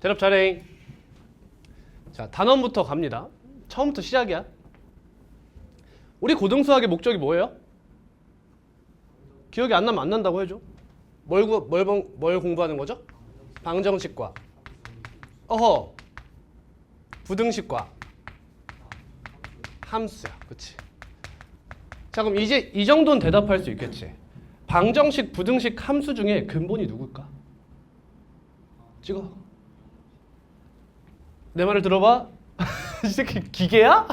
대답 잘해. 자, 단원부터 갑니다. 처음부터 시작이야. 우리 고등수학의 목적이 뭐예요? 기억이 안 나면 안 난다고 해줘. 뭘 공부하는 거죠? 방정식과 부등식과 함수야. 그치? 자, 그럼 이제 이 정도는 대답할 수 있겠지. 방정식, 부등식, 함수 중에 근본이 누굴까? 찍어. 내 말을 들어봐. 이 새끼 기계야?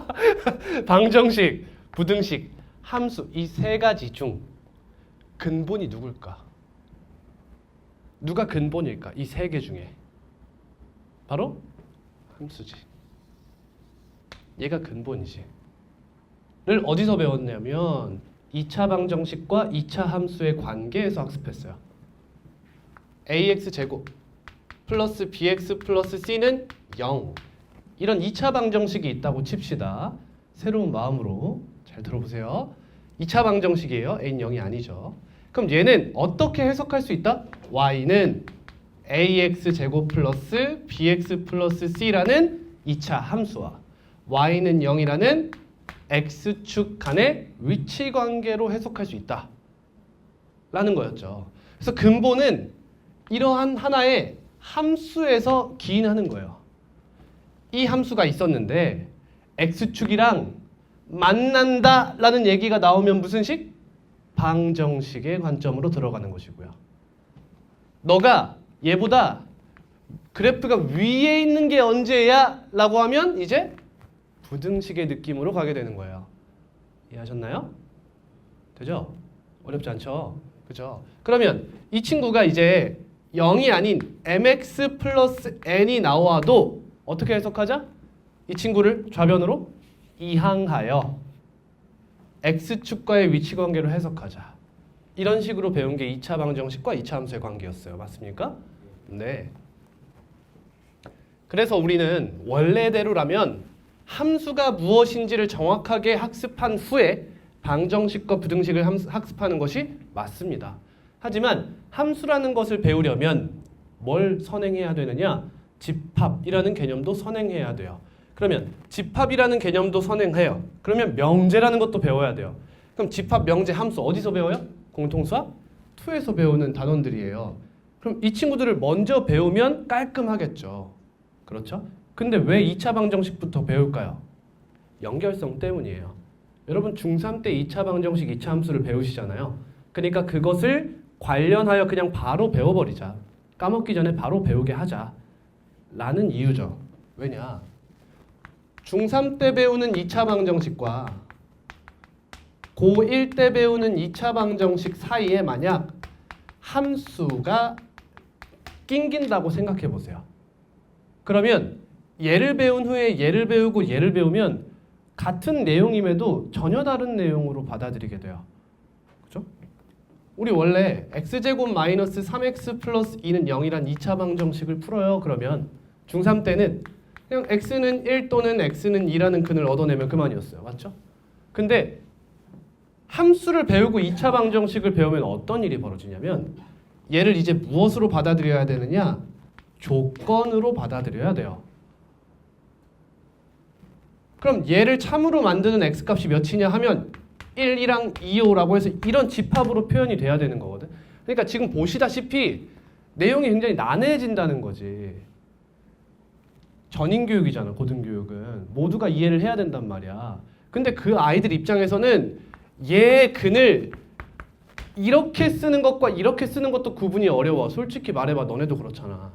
방정식, 부등식, 함수 이 세 가지 중 근본이 누굴까? 누가 근본일까? 이 세 개 중에 바로 함수지. 얘가 근본이지. 를 어디서 배웠냐면 2차 방정식과 2차 함수의 관계에서 학습했어요. ax제곱 플러스 bx 플러스 c는 0. 이런 2차 방정식이 있다고 칩시다. 새로운 마음으로 잘 들어보세요. 2차 방정식이에요. a는 0이 아니죠. 그럼 얘는 어떻게 해석할 수 있다? y는 ax제곱 플러스 bx 플러스 c라는 2차 함수와 y는 0이라는 x축 간의 위치 관계로 해석할 수 있다 라는 거였죠. 그래서 근본은 이러한 하나의 함수에서 기인하는 거예요. 이 함수가 있었는데 x축이랑 만난다 라는 얘기가 나오면 무슨 식? 방정식의 관점으로 들어가는 것이고요. 너가 얘보다 그래프가 위에 있는 게 언제야? 라고 하면 이제 부등식의 느낌으로 가게 되는 거예요. 이해하셨나요? 되죠? 어렵지 않죠? 그죠? 그러면 이 친구가 이제 0이 아닌 mx 플러스 n이 나와도 어떻게 해석하자? 이 친구를 좌변으로 이항하여 x축과의 위치 관계로 해석하자. 이런 식으로 배운 게 2차 방정식과 2차 함수의 관계였어요. 맞습니까? 네. 그래서 우리는 원래대로라면 함수가 무엇인지를 정확하게 학습한 후에 방정식과 부등식을 학습하는 것이 맞습니다. 하지만 함수라는 것을 배우려면 뭘 선행해야 되느냐? 집합이라는 개념도 선행해야 돼요. 그러면 집합이라는 개념도 선행해요. 그러면 명제라는 것도 배워야 돼요. 그럼 집합, 명제, 함수 어디서 배워요? 공통수학 2에서 배우는 단원들이에요. 그럼 이 친구들을 먼저 배우면 깔끔하겠죠. 그렇죠? 근데 왜 2차 방정식부터 배울까요? 연결성 때문이에요. 여러분 중3 때 2차 방정식, 2차 함수를 배우시잖아요. 그러니까 그것을 관련하여 그냥 바로 배워버리자. 까먹기 전에 바로 배우게 하자. 라는 이유죠. 왜냐? 중3 때 배우는 2차 방정식과 고1 때 배우는 2차 방정식 사이에 만약 함수가 낑긴다고 생각해 보세요. 그러면 얘를 배운 후에 얘를 배우고 얘를 배우면 같은 내용임에도 전혀 다른 내용으로 받아들이게 돼요. 그죠? 우리 원래 x제곱 마이너스 3x 플러스 2는 0이란 2차 방정식을 풀어요. 그러면 중3 때는 그냥 x는 1 또는 x는 2라는 근을 얻어내면 그만이었어요. 맞죠? 근데 함수를 배우고 2차 방정식을 배우면 어떤 일이 벌어지냐면 얘를 이제 무엇으로 받아들여야 되느냐? 조건으로 받아들여야 돼요. 그럼 얘를 참으로 만드는 x값이 몇이냐 하면 1, 2랑 2, 5라고 해서 이런 집합으로 표현이 돼야 되는 거거든. 그러니까 지금 보시다시피 내용이 굉장히 난해해진다는 거지. 전인교육이잖아. 고등교육은. 모두가 이해를 해야 된단 말이야. 근데 그 아이들 입장에서는 얘 근을 이렇게 쓰는 것과 이렇게 쓰는 것도 구분이 어려워. 솔직히 말해봐. 너네도 그렇잖아.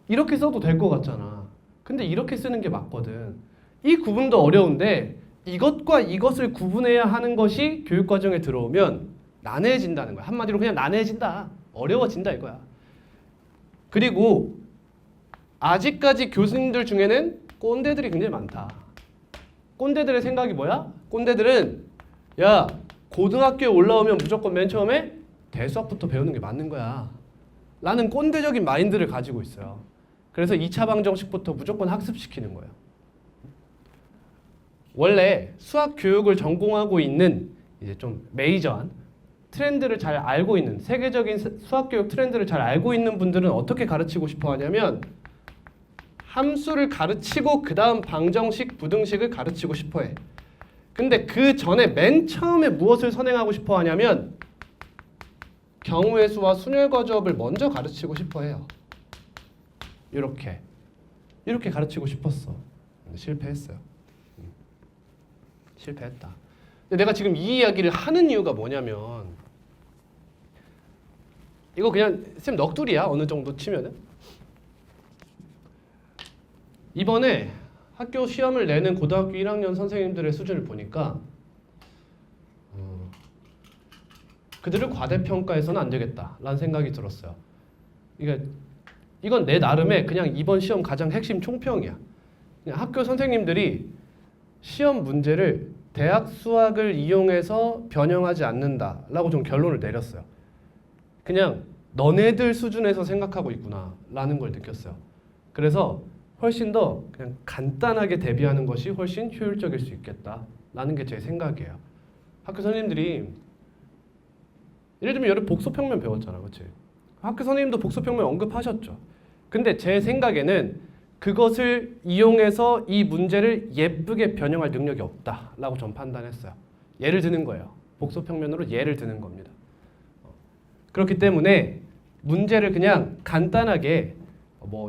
이렇게 써도 될 것 같잖아. 근데 이렇게 쓰는 게 맞거든. 이 구분도 어려운데 이것과 이것을 구분해야 하는 것이 교육과정에 들어오면 난해해진다는 거야. 한마디로 그냥 난해해진다. 어려워진다 이거야. 그리고 아직까지 교수님들 중에는 꼰대들이 굉장히 많다. 꼰대들의 생각이 뭐야? 꼰대들은 야 고등학교에 올라오면 무조건 맨 처음에 대수학부터 배우는 게 맞는 거야 라는 꼰대적인 마인드를 가지고 있어요. 그래서 2차 방정식부터 무조건 학습시키는 거예요. 원래 수학 교육을 전공하고 있는 이제 좀 메이저한 트렌드를 잘 알고 있는 세계적인 수학 교육 트렌드를 잘 알고 있는 분들은 어떻게 가르치고 싶어 하냐면 함수를 가르치고 그 다음 방정식, 부등식을 가르치고 싶어 해. 근데 그 전에 맨 처음에 무엇을 선행하고 싶어 하냐면 경우의 수와 순열 거주업을 먼저 가르치고 싶어 해요. 이렇게 가르치고 싶었어. 근데 실패했어요. 실패했다. 근데 내가 지금 이 이야기를 하는 이유가 뭐냐면 이거 그냥 쌤 넋두리야. 어느 정도 치면은 이번에 학교 시험을 내는 고등학교 1학년 선생님들의 수준을 보니까 그들을 과대평가해서는 안 되겠다라는 생각이 들었어요. 이건 내 나름의 그냥 이번 시험 가장 핵심 총평이야. 그냥 학교 선생님들이 시험 문제를 대학 수학을 이용해서 변형하지 않는다라고 좀 결론을 내렸어요. 그냥 너네들 수준에서 생각하고 있구나라는 걸 느꼈어요. 그래서 훨씬 더 그냥 간단하게 대비하는 것이 훨씬 효율적일 수 있겠다라는 게 제 생각이에요. 학교 선생님들이 예를 들면 여름 복소평면 배웠잖아, 그렇지? 학교 선생님도 복소평면 언급하셨죠. 근데 제 생각에는 그것을 이용해서 이 문제를 예쁘게 변형할 능력이 없다라고 전 판단했어요. 예를 드는 거예요. 복소평면으로 예를 드는 겁니다. 그렇기 때문에 문제를 그냥 간단하게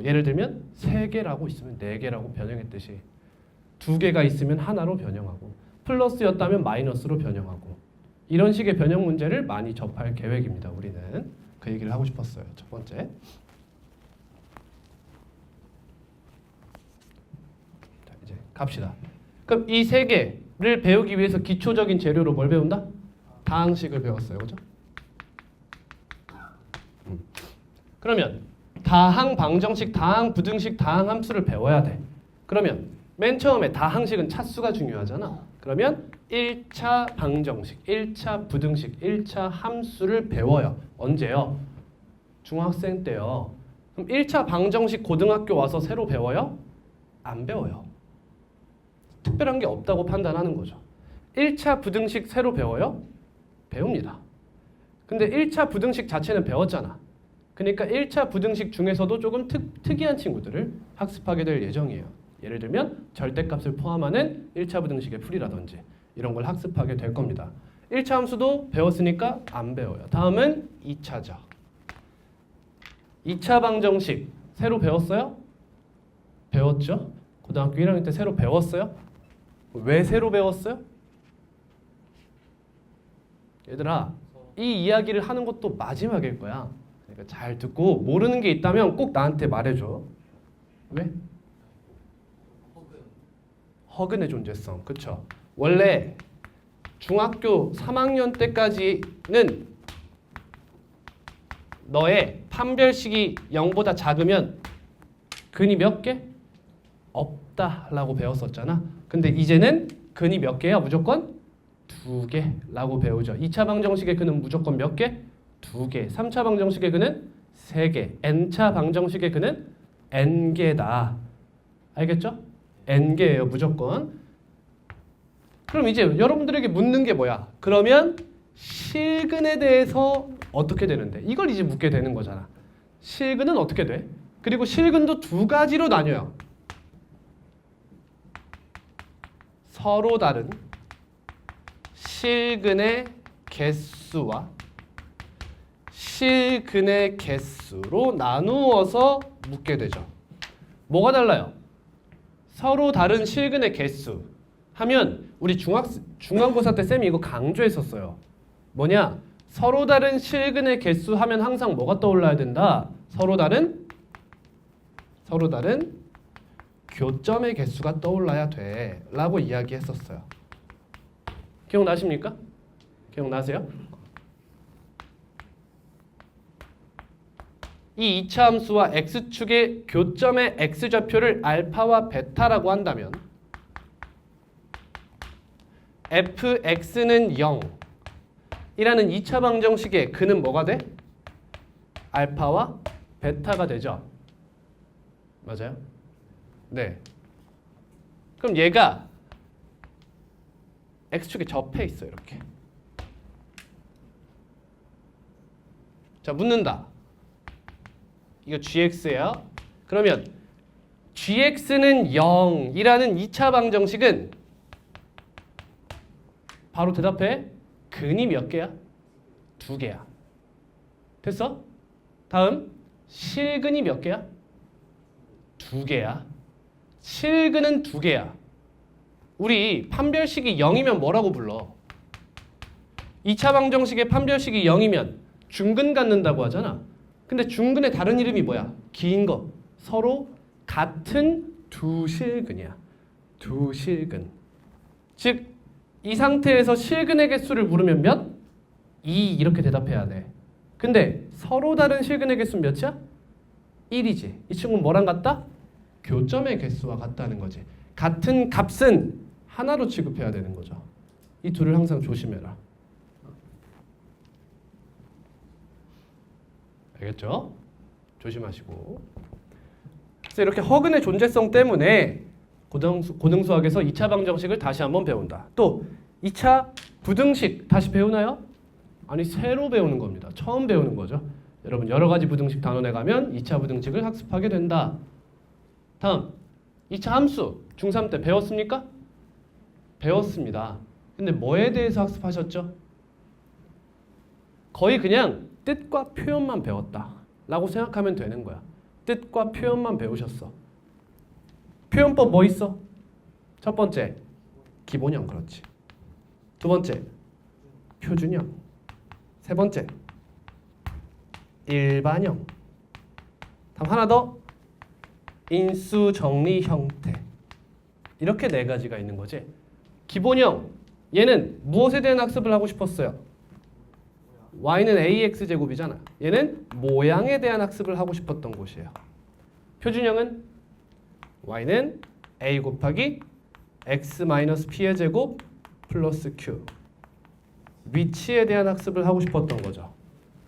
예를 들면 3개라고 있으면 4개라고 변형했듯이 2개가 있으면 하나로 변형하고 플러스였다면 마이너스로 변형하고 이런 식의 변형 문제를 많이 접할 계획입니다. 우리는 그 얘기를 하고 싶었어요. 첫 번째. 자, 이제 갑시다. 그럼 이 3개를 배우기 위해서 기초적인 재료로 뭘 배운다? 다항식을 배웠어요. 그죠? 그러면 다항 방정식, 다항 부등식, 다항 함수를 배워야 돼. 그러면 맨 처음에 다항식은 차수가 중요하잖아. 그러면 1차 방정식, 1차 부등식, 1차 함수를 배워요. 언제요? 중학생 때요. 그럼 1차 방정식 고등학교 와서 새로 배워요? 안 배워요. 특별한 게 없다고 판단하는 거죠. 1차 부등식 새로 배워요? 배웁니다. 근데 1차 부등식 자체는 배웠잖아. 그러니까 1차 부등식 중에서도 조금 특이한 친구들을 학습하게 될 예정이에요. 예를 들면 절대값을 포함하는 1차 부등식의 풀이라든지 이런 걸 학습하게 될 겁니다. 1차 함수도 배웠으니까 안 배워요. 다음은 2차죠. 2차 방정식 새로 배웠어요? 배웠죠? 고등학교 1학년 때 새로 배웠어요? 왜 새로 배웠어요? 얘들아, 이 이야기를 하는 것도 마지막일 거야. 그러니까 잘 듣고 모르는 게 있다면 꼭 나한테 말해줘. 왜? 허근의 존재성. 그쵸? 원래 중학교 3학년 때까지는 너의 판별식이 0보다 작으면 근이 몇 개? 없다라고 배웠었잖아. 근데 이제는 근이 몇 개야? 무조건 2개라고 배우죠. 2차 방정식의 근은 무조건 몇 개? 2개. 3차 방정식의 근은 3개. n차 방정식의 근은 n개다. 알겠죠? n개예요. 무조건. 그럼 이제 여러분들에게 묻는 게 뭐야? 그러면 실근에 대해서 어떻게 되는데? 이걸 이제 묻게 되는 거잖아. 실근은 어떻게 돼? 그리고 실근도 2가지로 나뉘어요. 서로 다른 실근의 개수와 실근의 개수로 나누어서 묻게 되죠. 뭐가 달라요? 서로 다른 실근의 개수 하면 우리 중간고사 때 쌤이 이거 강조했었어요. 뭐냐? 서로 다른 실근의 개수 하면 항상 뭐가 떠올라야 된다? 서로 다른 교점의 개수가 떠올라야 돼 라고 이야기했었어요. 기억나십니까? 기억나세요? 이 2차 함수와 x축의 교점의 x좌표를 알파와 베타라고 한다면 fx는 0 이라는 2차 방정식의 근은 뭐가 돼? 알파와 베타가 되죠. 맞아요? 네. 그럼 얘가 x축에 접해 있어 이렇게. 자, 묻는다. 이거 gx예요. 그러면 gx는 0이라는 2차 방정식은 바로 대답해. 근이 몇 개야? 2개야. 됐어? 다음 실근이 몇 개야? 2개야. 실근은 2개야. 우리 판별식이 0이면 뭐라고 불러? 2차 방정식의 판별식이 0이면 중근 갖는다고 하잖아. 근데 중근의 다른 이름이 뭐야? 긴 거. 서로 같은 두 실근이야. 두 실근. 즉, 이 상태에서 실근의 개수를 물으면 몇? 2 이렇게 대답해야 돼. 근데 서로 다른 실근의 개수는 몇이야? 1이지. 이 친구는 뭐랑 같다? 교점의 개수와 같다는 거지. 같은 값은 하나로 취급해야 되는 거죠. 이 둘을 항상 조심해라. 알겠죠? 조심하시고. 그래서 이렇게 허근의 존재성 때문에 고등수학에서 2차 방정식을 다시 한번 배운다. 또 2차 부등식 다시 배우나요? 아니, 새로 배우는 겁니다. 처음 배우는 거죠. 여러분 여러 가지 부등식 단원에 가면 2차 부등식을 학습하게 된다. 다음 2차 함수 중3 때 배웠습니까? 배웠습니다. 근데 뭐에 대해서 학습하셨죠? 거의 그냥 뜻과 표현만 배웠다 라고 생각하면 되는 거야. 뜻과 표현만 배우셨어. 표현법 뭐 있어? 첫 번째 기본형. 그렇지. 두 번째 표준형. 세 번째 일반형. 다음 하나 더 인수 정리 형태. 이렇게 네 가지가 있는 거지. 기본형, 얘는 무엇에 대한 학습을 하고 싶었어요? y는 ax 제곱이잖아. 얘는 모양에 대한 학습을 하고 싶었던 곳이에요. 표준형은 y는 a 곱하기 x 마이너스 p의 제곱 플러스 q. 위치에 대한 학습을 하고 싶었던 거죠.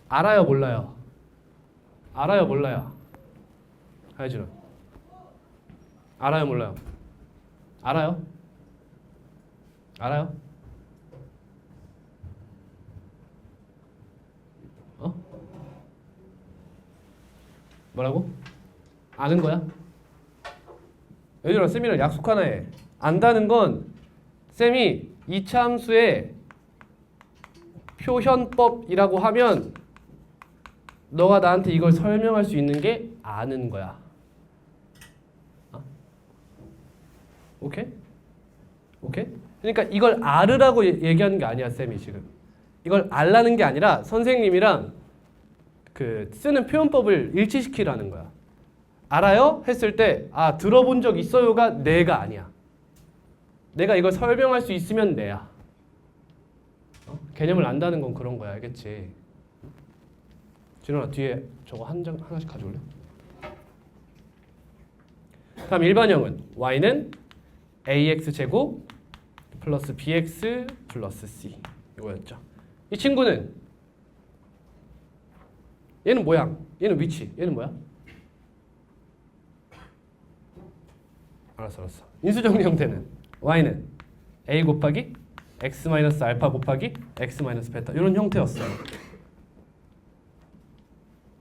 알아요, 몰라요? 알아요, 몰라요? 하이준은 알아요, 몰라요? 알아요? 알아요? 어? 뭐라고? 아는 거야? 얘들아, 쌤이랑 약속 하나 해. 안다는 건 쌤이 2차 함수의 표현법이라고 하면 너가 나한테 이걸 설명할 수 있는 게 아는 거야. 어? 오케이? 오케이? 그러니까 이걸 알으라고 얘기하는 게 아니야, 쌤이 지금. 이걸 알라는 게 아니라 선생님이랑 그 쓰는 표현법을 일치시키라는 거야. 알아요? 했을 때 아, 들어본 적 있어요가 내가 아니야. 내가 이걸 설명할 수 있으면 내야. 어? 개념을 안다는 건 그런 거야. 알겠지? 진원아, 뒤에 저거 하나씩 가져올래? 다음 일반형은 y는 ax 제곱 플러스 bx 플러스 c 이거였죠. 이 친구는 얘는 모양, 얘는 위치, 얘는 뭐야? 알았어. 인수정리 형태는 y는 a 곱하기 x 마이너스 알파 곱하기 x 마이너스 베타 이런 형태였어요.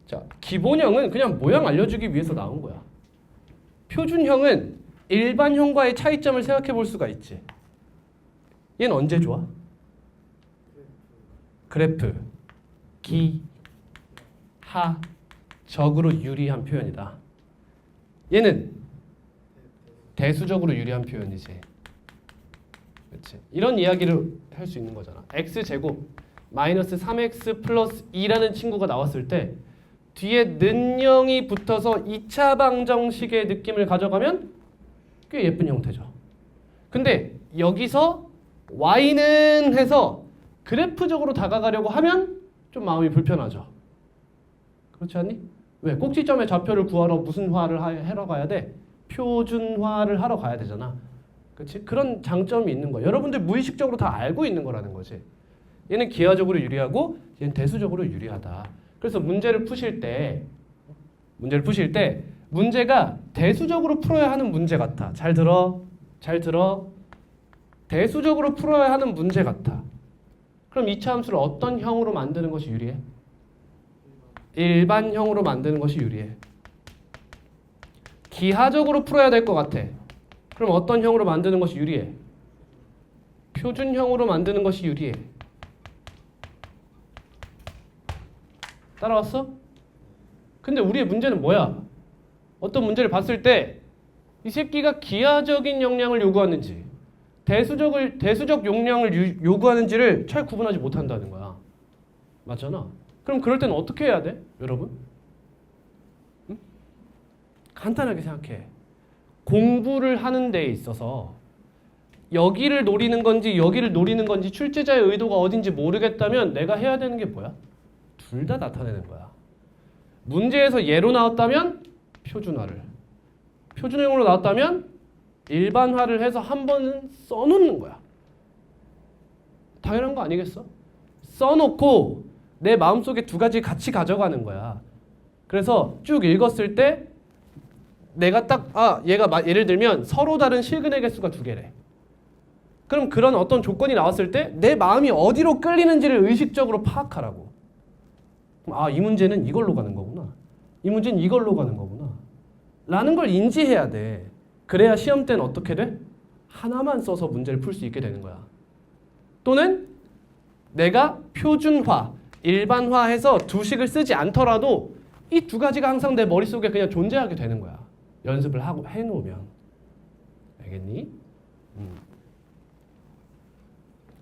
자, 기본형은 그냥 모양 알려주기 위해서 나온 거야. 표준형은 일반형과의 차이점을 생각해 볼 수가 있지. 얘는 언제 좋아? 그래프, 기, 하, 적으로 유리한 표현이다. 얘는 대수적으로 유리한 표현이지. 그렇지? 이런 이야기를 할 수 있는 거잖아. x제곱 마이너스 3x 플러스 2라는 친구가 나왔을 때 뒤에 는영이 붙어서 2차 방정식의 느낌을 가져가면 꽤 예쁜 형태죠. 근데 여기서 y는 해서 그래프적으로 다가가려고 하면 좀 마음이 불편하죠. 그렇지 않니? 왜? 꼭지점의 좌표를 구하러 무슨 화를 하러 가야 돼? 표준화를 하러 가야 되잖아. 그렇지? 그런 장점이 있는 거야. 여러분들 무의식적으로 다 알고 있는 거라는 거지. 얘는 기하적으로 유리하고 얘는 대수적으로 유리하다. 그래서 문제를 푸실 때 문제가 대수적으로 풀어야 하는 문제 같아. 잘 들어. 대수적으로 풀어야 하는 문제 같아. 그럼 2차 함수를 어떤 형으로 만드는 것이 유리해? 일반형으로 만드는 것이 유리해. 기하적으로 풀어야 될 것 같아. 그럼 어떤 형으로 만드는 것이 유리해? 표준형으로 만드는 것이 유리해. 따라왔어? 근데 우리의 문제는 뭐야? 어떤 문제를 봤을 때 이 새끼가 기하적인 역량을 요구하는지 대수적 용량을 요구하는지를 잘 구분하지 못한다는 거야. 맞잖아. 그럼 그럴 때는 어떻게 해야 돼? 여러분? 응? 간단하게 생각해. 공부를 하는 데에 있어서 여기를 노리는 건지 여기를 노리는 건지 출제자의 의도가 어딘지 모르겠다면 내가 해야 되는 게 뭐야? 둘 다 나타내는 거야. 문제에서 예로 나왔다면 표준화를, 표준형으로 나왔다면 일반화를 해서 한 번은 써놓는 거야. 당연한 거 아니겠어? 써놓고 내 마음속에 두 가지 같이 가져가는 거야. 그래서 쭉 읽었을 때 내가 딱 얘가 예를 들면 서로 다른 실근의 개수가 두 개래. 그럼 그런 어떤 조건이 나왔을 때 내 마음이 어디로 끌리는지를 의식적으로 파악하라고. 이 문제는 이걸로 가는 거구나. 이 문제는 이걸로 가는 거구나. 라는 걸 인지해야 돼. 그래야 시험 때는 어떻게 돼? 하나만 써서 문제를 풀 수 있게 되는 거야. 또는 내가 표준화, 일반화해서 두 식을 쓰지 않더라도 이 두 가지가 항상 내 머릿속에 그냥 존재하게 되는 거야. 연습을 하고 해놓으면. 알겠니?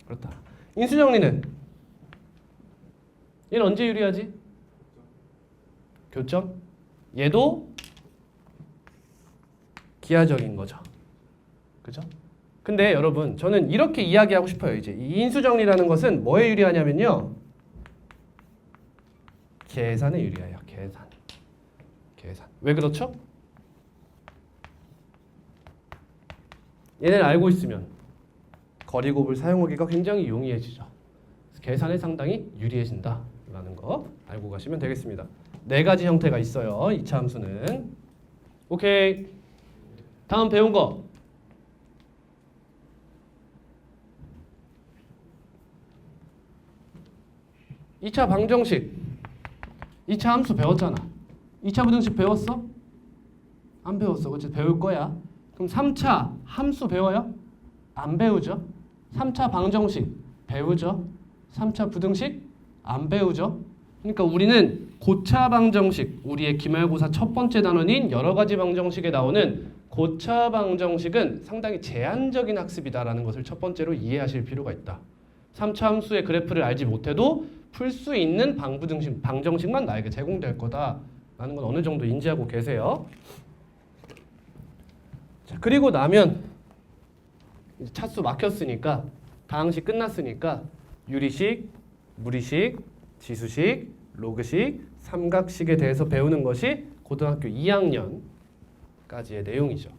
그렇다. 인수정리는? 얘는 언제 유리하지? 교점? 얘도 기하적인 거죠. 그죠? 근데 여러분 저는 이렇게 이야기하고 싶어요. 이제 이 인수정리라는 것은 뭐에 유리하냐면요. 계산에 유리해요. 계산. 왜 그렇죠? 얘네를 알고 있으면 거리곱을 사용하기가 굉장히 용이해지죠. 계산에 상당히 유리해진다라는 거 알고 가시면 되겠습니다. 네 가지 형태가 있어요. 2차 함수는. 오케이. 다음 배운 거. 2차 방정식. 2차 함수 배웠잖아. 2차 부등식 배웠어? 안 배웠어. 그치? 배울 거야. 그럼 3차 함수 배워요? 안 배우죠. 3차 방정식 배우죠. 3차 부등식 안 배우죠. 그러니까 우리는 고차 방정식, 우리의 기말고사 첫 번째 단원인 여러 가지 방정식에 나오는 고차 방정식은 상당히 제한적인 학습이다라는 것을 첫 번째로 이해하실 필요가 있다. 3차 함수의 그래프를 알지 못해도 풀 수 있는 방정식만 나에게 제공될 거다라는 건 어느 정도 인지하고 계세요. 자, 그리고 나면 이제 차수 막혔으니까 다항식 끝났으니까 유리식, 무리식, 지수식, 로그식, 삼각식에 대해서 배우는 것이 고등학교 2학년까지의 내용이죠.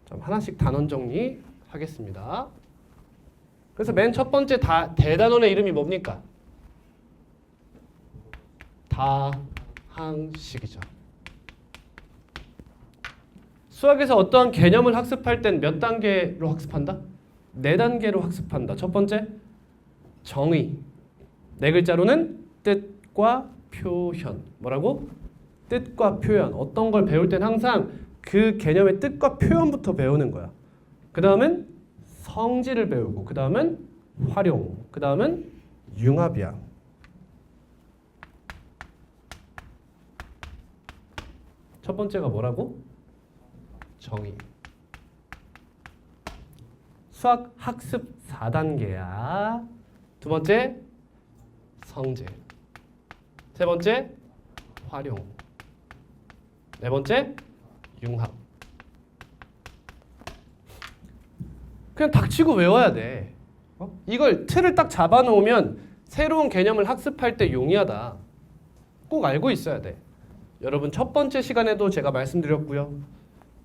좀 하나씩 단원 정리하겠습니다. 그래서 맨 첫 번째 대단원의 이름이 뭡니까? 다항식이죠. 수학에서 어떠한 개념을 학습할 땐 몇 단계로 학습한다? 4단계로 학습한다. 첫 번째, 정의. 4글자로는 뜻과 표현. 뭐라고? 뜻과 표현. 어떤 걸 배울 땐 항상 그 개념의 뜻과 표현부터 배우는 거야. 그 다음은 성질을 배우고, 그 다음은 활용, 그 다음은 융합이야. 첫 번째가 뭐라고? 정의. 수학 학습 4단계야. 두 번째, 성질. 세 번째, 활용. 네 번째, 융합. 그냥 닥치고 외워야 돼. 이걸 틀을 딱 잡아놓으면 새로운 개념을 학습할 때 용이하다. 꼭 알고 있어야 돼. 여러분 첫 번째 시간에도 제가 말씀드렸고요.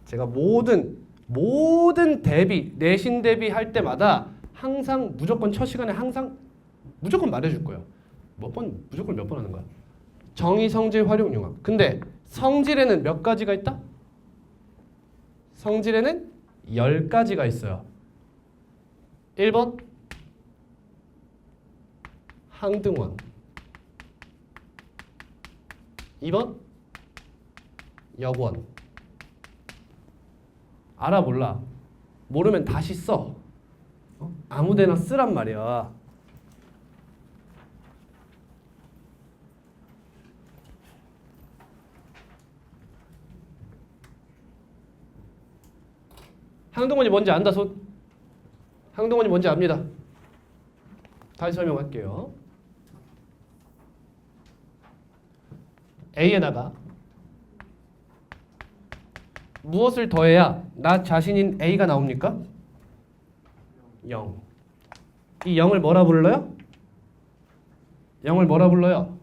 제가 모든 대비, 내신 대비 할 때마다 항상 무조건 첫 시간에 항상 무조건 말해줄 거예요. 무조건 몇 번 하는 거야. 정의, 성질, 활용, 융합. 근데 성질에는 몇 가지가 있다? 성질에는 10가지가 있어요. 1번 항등원, 2번 역원. 알아 몰라? 모르면 다시 써. 아무데나 쓰란 말이야. 항등원이 뭔지 안다 손? 항등원이 뭔지 압니다. 다시 설명할게요. A에다가 무엇을 더해야 나 자신인 A가 나옵니까? 0. 이 0을 뭐라 불러요? 0을 뭐라 불러요?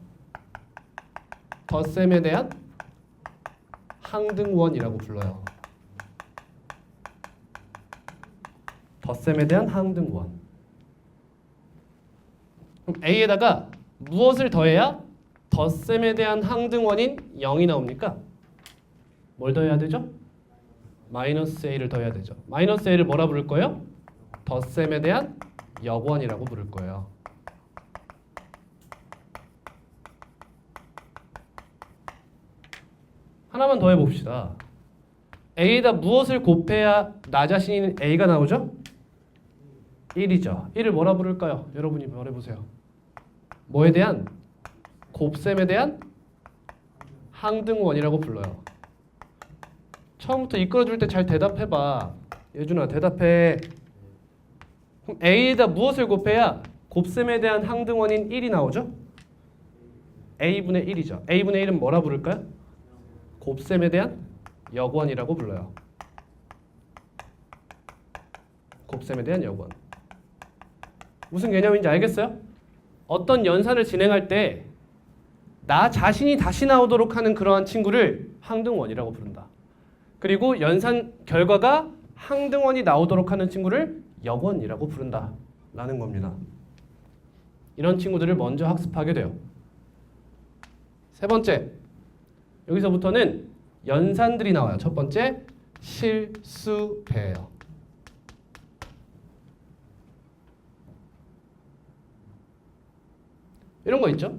덧셈에 대한 항등원이라고 불러요. 덧셈에 대한 항등원. 그럼 A에다가 무엇을 더해야 덧셈에 대한 항등원인 0이 나옵니까? 뭘 더해야 되죠? 마이너스 A를 더해야 되죠. 마이너스 A를 뭐라 부를 거예요? 덧셈에 대한 역원이라고 부를 거예요. 하나만 더 해봅시다. A에다 무엇을 곱해야 나 자신인 A가 나오죠? 1이죠. 1을 뭐라 부를까요? 여러분이 말해보세요. 뭐에 대한? 곱셈에 대한 항등원이라고 불러요. 처음부터 이끌어줄 때 잘 대답해봐. 예준아 대답해. 그럼 A에다 무엇을 곱해야 곱셈에 대한 항등원인 1이 나오죠? A분의 1이죠. A분의 1은 뭐라 부를까요? 곱셈에 대한 역원이라고 불러요. 곱셈에 대한 역원. 무슨 개념인지 알겠어요? 어떤 연산을 진행할 때 나 자신이 다시 나오도록 하는 그러한 친구를 항등원이라고 부른다. 그리고 연산 결과가 항등원이 나오도록 하는 친구를 역원이라고 부른다 라는 겁니다. 이런 친구들을 먼저 학습하게 돼요. 세 번째, 여기서부터는 연산들이 나와요. 첫 번째, 실수배예요. 이런 거 있죠?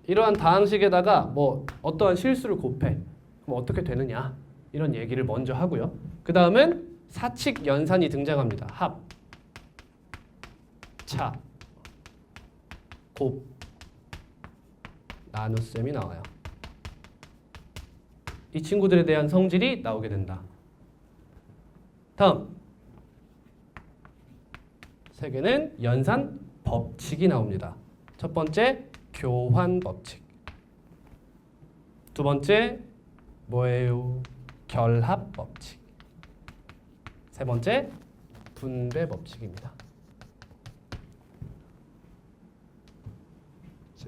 이러한 다항식에다가 뭐 어떠한 실수를 곱해. 그럼 어떻게 되느냐? 이런 얘기를 먼저 하고요. 그 다음은 사칙 연산이 등장합니다. 합, 차, 곱, 나눗셈이 나와요. 이 친구들에 대한 성질이 나오게 된다. 다음 세 개는 연산 법칙이 나옵니다. 첫 번째 교환 법칙. 두 번째 뭐예요? 결합 법칙. 세 번째 분배 법칙입니다.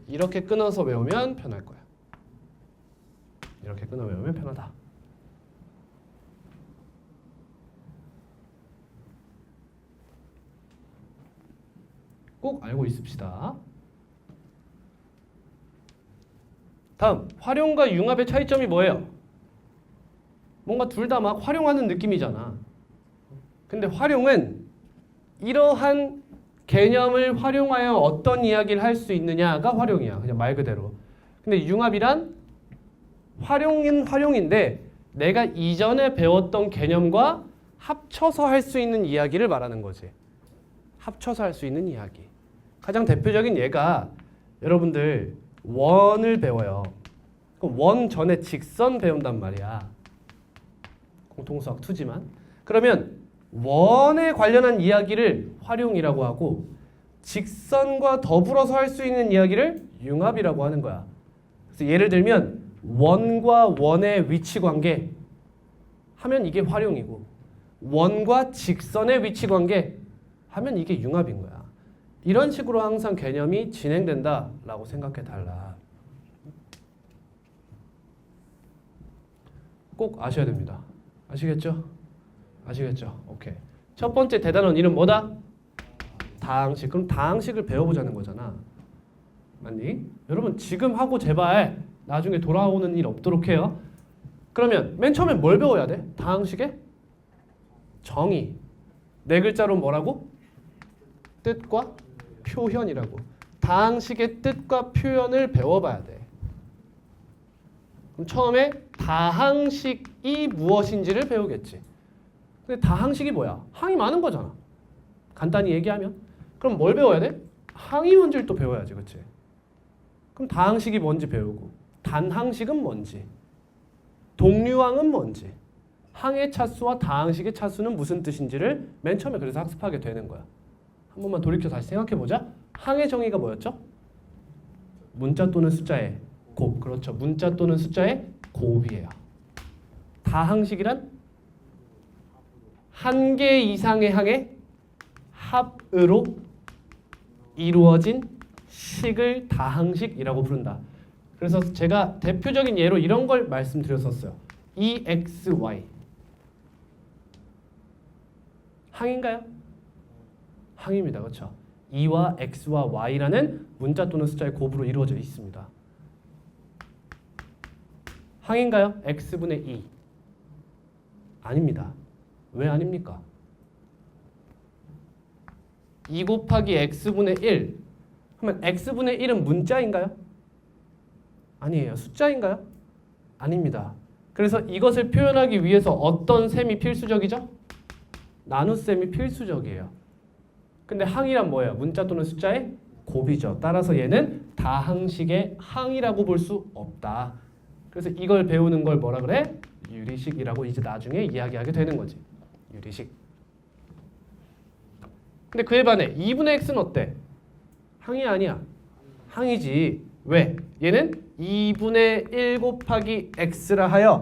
이렇게 끊어서 외우면 편할 거야. 이렇게 끊어 외우면 편하다. 꼭 알고 있읍시다. 다음, 활용과 융합의 차이점이 뭐예요? 뭔가 둘 다 막 활용하는 느낌이잖아. 근데 활용은 이러한 개념을 활용하여 어떤 이야기를 할 수 있느냐가 활용이야. 그냥 말 그대로. 근데 융합이란 활용은 활용인데 내가 이전에 배웠던 개념과 합쳐서 할 수 있는 이야기를 말하는 거지. 합쳐서 할 수 있는 이야기. 가장 대표적인 예가 여러분들 원을 배워요. 원 전에 직선 배운단 말이야. 공통수학 2지만. 그러면 원에 관련한 이야기를 활용이라고 하고 직선과 더불어서 할 수 있는 이야기를 융합이라고 하는 거야. 그래서 예를 들면 원과 원의 위치관계 하면 이게 활용이고 원과 직선의 위치관계 하면 이게 융합인 거야. 이런 식으로 항상 개념이 진행된다라고 생각해 달라. 꼭 아셔야 됩니다. 아시겠죠? 아시겠죠? 오케이. 첫 번째 대단원 이름 뭐다? 다항식. 그럼 다항식을 배워보자는 거잖아. 맞니? 여러분 지금 하고 제발 나중에 돌아오는 일 없도록 해요. 그러면 맨 처음에 뭘 배워야 돼? 다항식의 정의. 네 글자로 뭐라고? 뜻과 표현이라고. 다항식의 뜻과 표현을 배워봐야 돼. 그럼 처음에 다항식이 무엇인지를 배우겠지. 근데 다항식이 뭐야? 항이 많은 거잖아. 간단히 얘기하면. 그럼 뭘 배워야 돼? 항이 뭔지를 또 배워야지. 그치? 그럼 다항식이 뭔지 배우고 단항식은 뭔지 동류항은 뭔지 항의 차수와 다항식의 차수는 무슨 뜻인지를 맨 처음에 그래서 학습하게 되는 거야. 한 번만 돌이켜 다시 생각해보자. 항의 정의가 뭐였죠? 문자 또는 숫자의 곱. 그렇죠. 문자 또는 숫자의 곱이에요. 다항식이란 한 개 이상의 항의 합으로 이루어진 식을 다항식이라고 부른다. 그래서 제가 대표적인 예로 이런 걸 말씀드렸었어요. EXY 항인가요? 항입니다. 그렇죠? E와 X와 Y라는 문자 또는 숫자의 곱으로 이루어져 있습니다. 항인가요? X분의 2 아닙니다. 왜 아닙니까? 2 곱하기 X분의 1 하면 X분의 1은 문자인가요? 아니에요. 숫자인가요? 아닙니다. 그래서 이것을 표현하기 위해서 어떤 셈이 필수적이죠? 나눗셈이 필수적이에요. 근데 항이란 뭐예요? 문자 또는 숫자의 곱이죠. 따라서 얘는 다항식의 항이라고 볼 수 없다. 그래서 이걸 배우는 걸 뭐라 그래? 유리식이라고 이제 나중에 이야기하게 되는 거지. 유리식. 근데 그에 반해 2분의 x는 어때? 항이 아니야. 항이지. 왜? 얘는 2분의 1 곱하기 x라 하여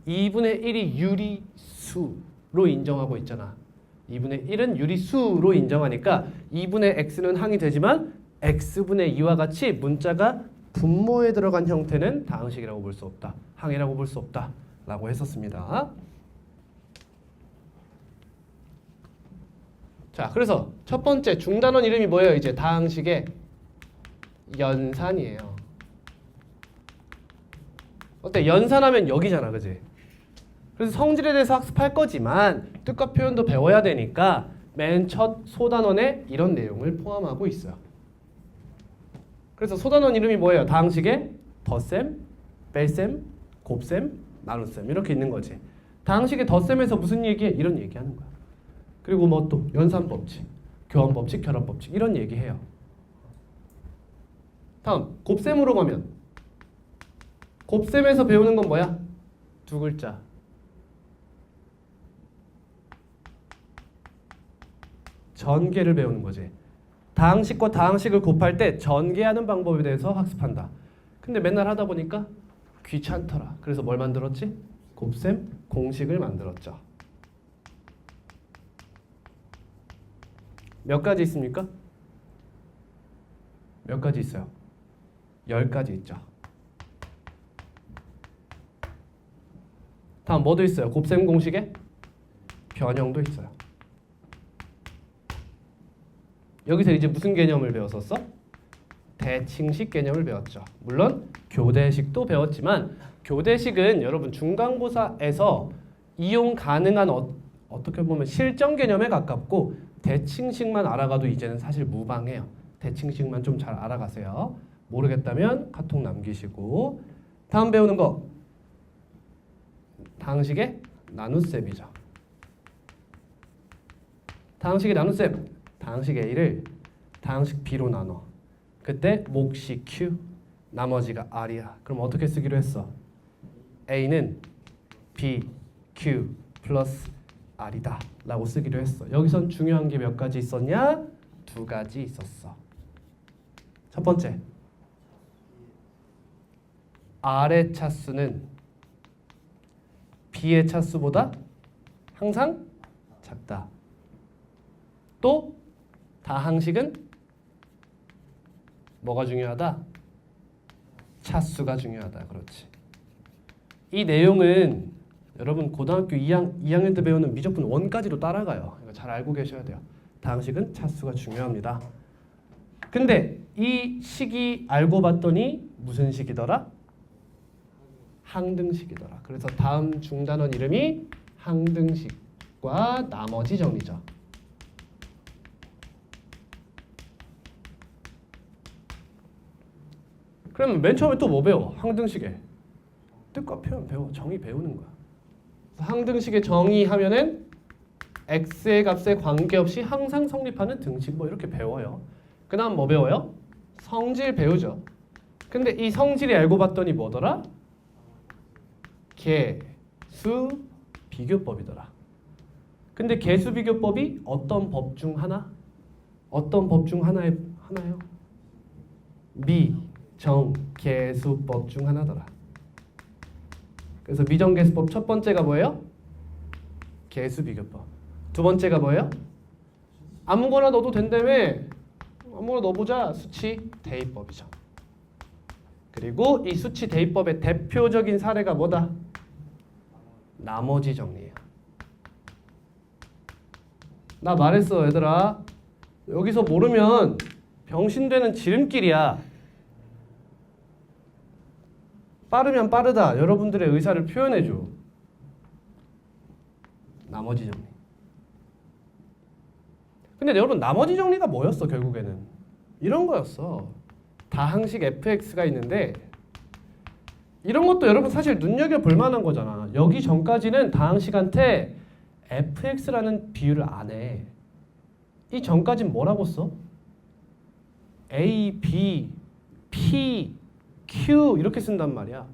2분의 1이 유리수로 인정하고 있잖아. 2분의 1은 유리수로 인정하니까 2분의 x는 항이 되지만 x분의 2와 같이 문자가 분모에 들어간 형태는 다항식이라고 볼 수 없다. 항이라고 볼 수 없다. 라고 했었습니다. 자, 그래서 첫 번째 중단원 이름이 뭐예요? 이제 다항식의 연산이에요. 어때? 연산하면 여기잖아, 그지? 그래서 성질에 대해서 학습할 거지만 뜻과 표현도 배워야 되니까 맨 첫 소단원에 이런 내용을 포함하고 있어요. 그래서 소단원 이름이 뭐예요? 다항식의 덧셈, 뺄셈, 곱셈, 나눗셈 이렇게 있는 거지. 다항식의 덧셈에서 무슨 얘기해? 이런 얘기하는 거야. 그리고 뭐 또 연산법칙, 교환법칙, 결합법칙 이런 얘기해요. 다음 곱셈으로 가면 곱셈에서 배우는 건 뭐야? 두 글자. 전개를 배우는 거지. 다항식과 다항식을 곱할 때 전개하는 방법에 대해서 학습한다. 근데 맨날 하다 보니까 귀찮더라. 그래서 뭘 만들었지? 곱셈 공식을 만들었죠. 몇 가지 있습니까? 몇 가지 있어요? 10가지 있죠. 다음 뭐도 있어요? 곱셈 공식에 변형도 있어요. 여기서 이제 무슨 개념을 배웠었어? 대칭식 개념을 배웠죠. 물론 교대식도 배웠지만 교대식은 여러분 중간고사에서 이용 가능한 어떻게 보면 실전 개념에 가깝고 대칭식만 알아가도 이제는 사실 무방해요. 대칭식만 좀 잘 알아가세요. 모르겠다면 카톡 남기시고. 다음 배우는 거 다항식의 나눗셈이죠. 다항식의 나눗셈, 다항식 A를 다항식 B로 나눠. 그때 몫이 Q, 나머지가 R이야. 그럼 어떻게 쓰기로 했어? A는 B, Q 플러스 R이다 라고 쓰기로 했어. 여기선 중요한 게 몇 가지 있었냐? 2가지 있었어. 첫 번째, R의 차수는 B의 차수보다 항상 작다. 또 다항식은 뭐가 중요하다? 차수가 중요하다. 그렇지. 이 내용은 여러분 고등학교 2학년 때 배우는 미적분 원까지도 따라가요. 이거 잘 알고 계셔야 돼요. 다항식은 차수가 중요합니다. 근데 이 식이 알고 봤더니 무슨 식이더라? 항등식이더라. 그래서 다음 중단원 이름이 항등식과 나머지 정리죠. 그러면 맨 처음에 또 뭐 배워? 항등식에 X값 표현 배워. 정의 배우는 거야. 항등식의 정의 하면은 X의 값에 관계없이 항상 성립하는 등식 뭐 이렇게 배워요. 그 다음 뭐 배워요? 성질 배우죠. 근데 이 성질이 알고 봤더니 뭐더라? 개수 비교법이더라. 근데 개수 비교법이 어떤 법 중 하나? 어떤 법 중 하나예요? 미정개수법 중 하나더라. 그래서 미정개수법 첫 번째가 뭐예요? 개수 비교법. 두 번째가 뭐예요? 아무거나 넣어도 된다며. 아무거나 넣어보자. 수치 대입법이죠. 그리고 이 수치 대입법의 대표적인 사례가 뭐다? 나머지 정리예요. 나 말했어 얘들아. 여기서 모르면 병신되는 지름길이야. 빠르면 빠르다. 여러분들의 의사를 표현해줘. 나머지 정리. 근데 여러분 나머지 정리가 뭐였어 결국에는? 이런 거였어. 다항식 fx가 있는데 이런 것도 여러분 사실 눈여겨볼 만한 거잖아. 여기 전까지는 다항식한테 fx라는 비율을 안 해. 이 전까지는 뭐라고 써? a, b, p, q 이렇게 쓴단 말이야.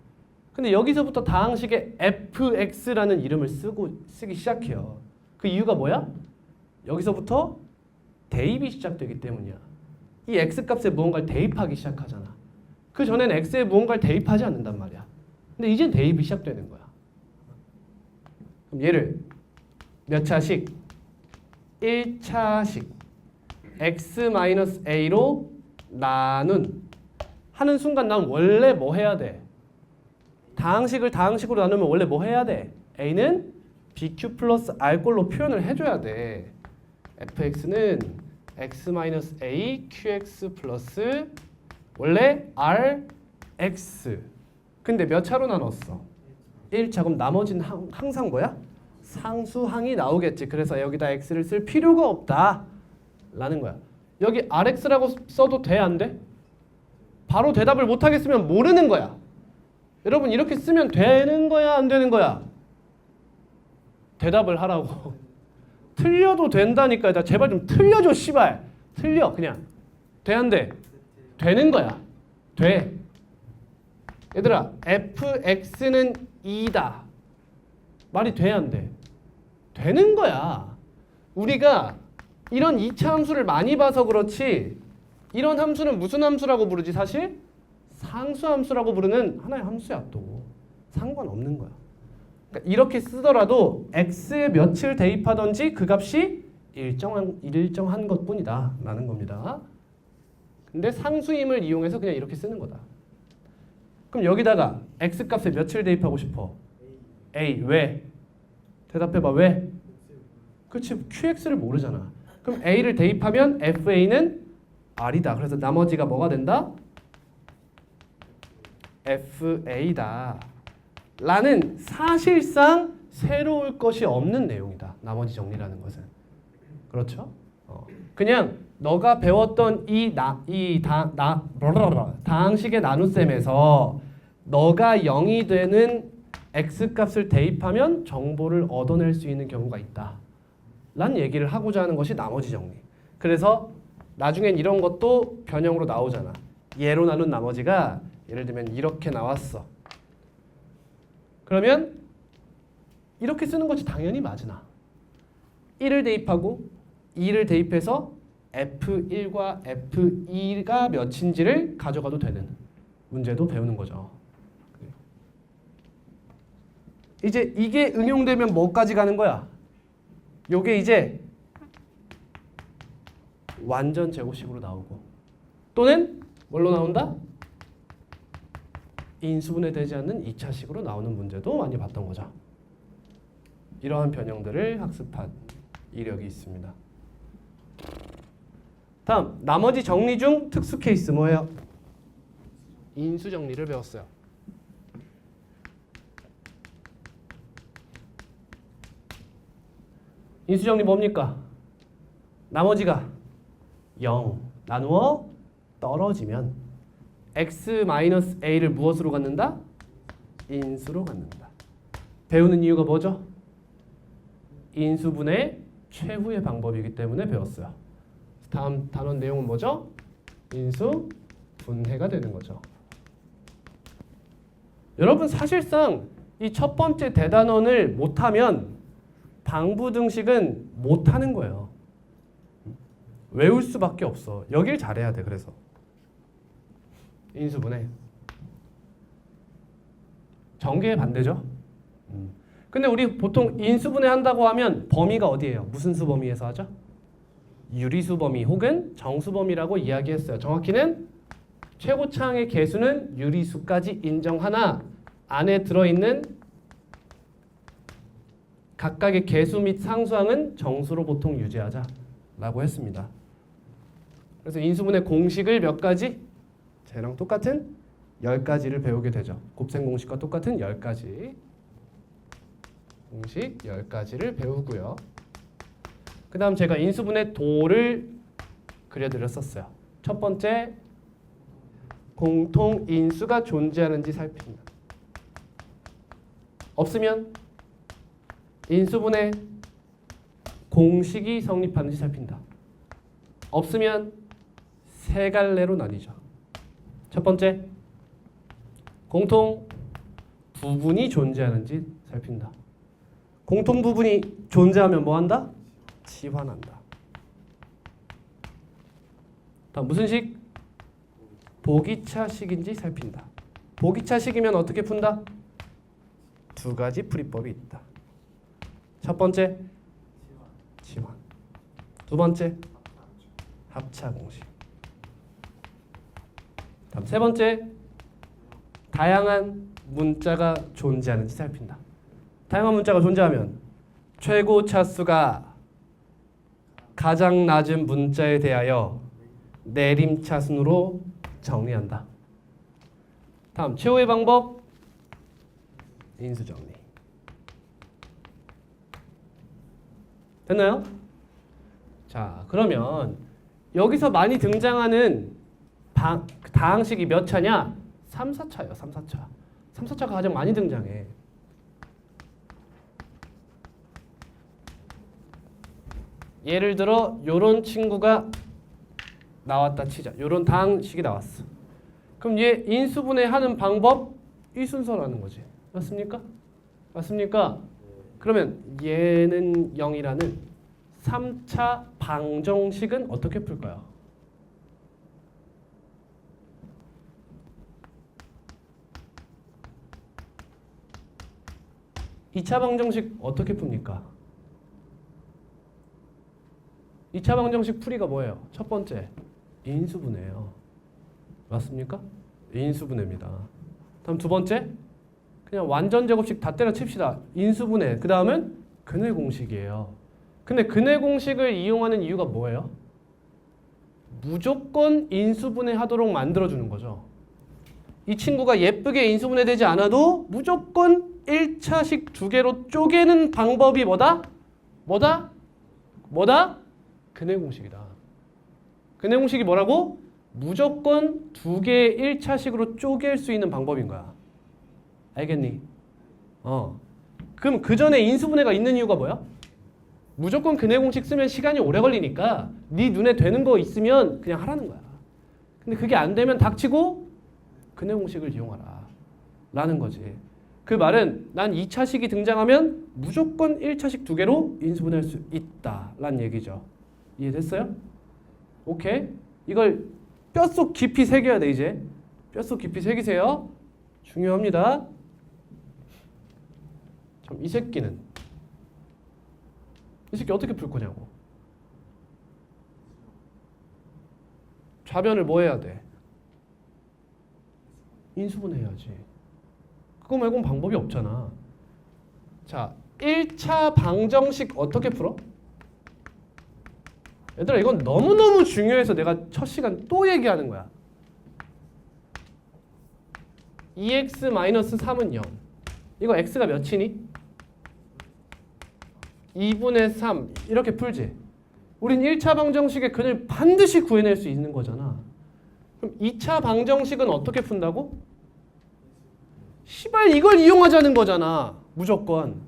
근데 여기서부터 다항식에 fx라는 이름을 쓰기 시작해요. 그 이유가 뭐야? 여기서부터 대입이 시작되기 때문이야. 이 x값에 무언가를 대입하기 시작하잖아. 그 전에는 x에 무언가를 대입하지 않는단 말이야. 근데 이젠 대입이 시작되는 거야. 그럼 얘를 몇 차식? 1차식 x-a로 나눈 하는 순간 난 원래 뭐 해야 돼? 다항식을 다항식으로 나누면 원래 뭐 해야 돼? a는 bq 플러스 r꼴로 표현을 해줘야 돼. fx는 x-a qx 플러스 원래 rx. 근데 몇 차로 나눴어? 1차. 그럼 나머지는 항상 뭐야? 상수항이 나오겠지. 그래서 여기다 x를 쓸 필요가 없다 라는 거야. 여기 rx라고 써도 돼? 안 돼? 바로 대답을 못하겠으면 모르는 거야. 여러분 이렇게 쓰면 되는 거야? 안 되는 거야? 대답을 하라고. 틀려도 된다니까. 나 제발 좀 틀려줘 씨발. 틀려 그냥. 돼 안 돼? 되는 거야. 돼. 얘들아 fx는 2다. 말이 돼 안 돼? 되는 거야. 우리가 이런 2차 함수를 많이 봐서 그렇지 이런 함수는 무슨 함수라고 부르지 사실? 상수함수라고 부르는 하나의 함수야 또. 상관없는 거야. 그러니까 이렇게 쓰더라도 x에 몇을 대입하든지 그 값이 일정한 것뿐이다 라는 겁니다. 근데 상수임을 이용해서 그냥 이렇게 쓰는 거다. 그럼 여기다가 x값에 몇을 대입하고 싶어? a. 왜? 대답해봐. 왜? 그치. qx를 모르잖아. 그럼 a를 대입하면 fa는 r이다. 그래서 나머지가 뭐가 된다? fa다 라는 사실상 새로울 것이 없는 내용이다. 나머지 정리라는 것은. 그렇죠? 그냥 너가 배웠던 다항식의 나눗셈에서 너가 0이 되는 x값을 대입하면 정보를 얻어낼 수 있는 경우가 있다 라는 얘기를 하고자 하는 것이 나머지 정리. 그래서 나중엔 이런 것도 변형으로 나오잖아. 예로 나눈 나머지가 예를 들면 이렇게 나왔어. 그러면 이렇게 쓰는 것이 당연히 맞으나 1을 대입하고 2를 대입해서 F1과 F2가 몇인지를 가져가도 되는 문제도 배우는 거죠. 이제 이게 응용되면 뭐까지 가는 거야? 요게 이제 완전 제곱식으로 나오고 또는 뭘로 나온다? 인수분해 되지 않는 2차식으로 나오는 문제도 많이 봤던 거죠. 이러한 변형들을 학습한 이력이 있습니다. 다음 나머지 정리 중 특수 케이스 뭐예요? 인수 정리를 배웠어요. 인수 정리 뭡니까? 나머지가 0 나누어 떨어지면 x-a를 무엇으로 갖는다? 인수로 갖는다. 배우는 이유가 뭐죠? 인수분해 최후의 방법이기 때문에 배웠어요. 다음 단원 내용은 뭐죠? 인수분해가 되는 거죠. 여러분 사실상 이 첫 번째 대단원을 못하면 방부등식은 못하는 거예요. 외울 수밖에 없어. 여길 잘해야 돼. 그래서 인수분해 전개의 반대죠. 근데 우리 보통 인수분해 한다고 하면 범위가 어디예요? 무슨 수 범위에서 하죠? 유리수 범위 혹은 정수 범위라고 이야기했어요. 정확히는 최고차항의 개수는 유리수까지 인정하나 안에 들어있는 각각의 개수 및 상수항은 정수로 보통 유지하자라고 했습니다. 그래서 인수분해 공식을 몇 가지? 쟤랑 똑같은 10가지를 배우게 되죠. 곱셈 공식과 똑같은 10가지. 공식 10가지를 배우고요. 그 다음 제가 인수분해 도를 그려드렸었어요. 첫 번째, 공통 인수가 존재하는지 살핍니다. 없으면 인수분해 공식이 성립하는지 살핀다. 없으면 세 갈래로 나뉘죠. 첫 번째, 공통 부분이 존재하는지 살핀다. 공통 부분이 존재하면 뭐 한다? 치환한다. 다음 무슨 식? 보기차식인지 살핀다. 보기차식이면 어떻게 푼다? 두 가지 풀이법이 있다. 첫 번째, 치환. 두 번째, 합차 공식. 다음 세 번째, 다양한 문자가 존재하는지 살핀다. 다양한 문자가 존재하면 최고 차수가 가장 낮은 문자에 대하여 내림차순으로 정리한다. 다음 최후의 방법, 인수정리. 됐나요? 자, 그러면 여기서 많이 등장하는 다항식이 몇 차냐? 3, 4차예요. 3, 4차. 3, 4차가 가장 많이 등장해. 예를 들어 요런 친구가 나왔다 치자. 요런 다항식이 나왔어. 그럼 얘 인수분해하는 방법 이 순서라는 거지. 맞습니까? 맞습니까? 그러면 얘는 0이라는 3차 방정식은 어떻게 풀까요? 이 차 방정식 어떻게 풉니까? 2차 방정식 풀이가 뭐예요? 첫 번째, 인수분해예요. 맞습니까? 인수분해입니다. 다음 두 번째, 그냥 완전 제곱식 다 때려칩시다. 인수분해. 그 다음은 근해 공식이에요. 근데 근해 공식을 이용하는 이유가 뭐예요? 무조건 인수분해 하도록 만들어주는 거죠. 이 친구가 예쁘게 인수분해 되지 않아도 무조건 1차식 두 개로 쪼개는 방법이 뭐다? 뭐다? 근해 공식이다. 근해 공식이 뭐라고? 무조건 두 개의 1차식으로 쪼갤 수 있는 방법인 거야. 알겠니? 그럼 그 전에 인수분해가 있는 이유가 뭐야? 무조건 근해 공식 쓰면 시간이 오래 걸리니까 네 눈에 되는 거 있으면 그냥 하라는 거야. 근데 그게 안 되면 닥치고 근해 공식을 이용하라 라는 거지. 그 말은 난 2차식이 등장하면 무조건 1차식 두 개로 인수분해할 수 있다 라는 얘기죠. 이해됐어요? 오케이? 이걸 뼛속 깊이 새겨야 돼. 이제 뼛속 깊이 새기세요. 중요합니다. 이 새끼는 이 새끼 어떻게 풀 거냐고. 좌변을 뭐 해야 돼? 인수분해해야지. 그거 말고는 방법이 없잖아. 자, 1차 방정식 어떻게 풀어? 얘들아 이건 너무너무 중요해서 내가 첫 시간 또 얘기하는 거야. 2x-3은 0. 이거 x가 몇이니? 2분의 3 이렇게 풀지. 우린 1차 방정식의 근을 반드시 구해낼 수 있는 거잖아. 그럼 2차 방정식은 어떻게 푼다고? 시발 이걸 이용하자는 거잖아. 무조건.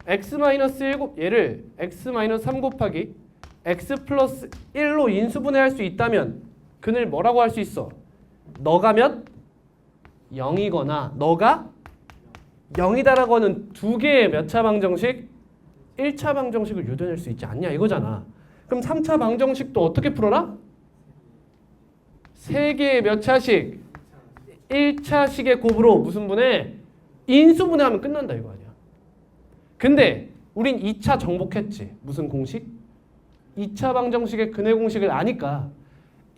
x-7 얘를 x-3 곱하기 x 플러스 1로 인수분해할 수 있다면 그를 뭐라고 할 수 있어? 너가 몇? 0이거나 너가 0이다라고 하는 두 개의 몇 차 방정식? 1차 방정식을 유도해낼 수 있지 않냐 이거잖아. 그럼 3차 방정식도 어떻게 풀어라? 세 개의 몇 차식? 1차식의 곱으로 무슨 분해? 인수분해하면 끝난다 이거 아니야. 근데 우린 2차 정복했지. 무슨 공식? 2차 방정식의 근해 공식을 아니까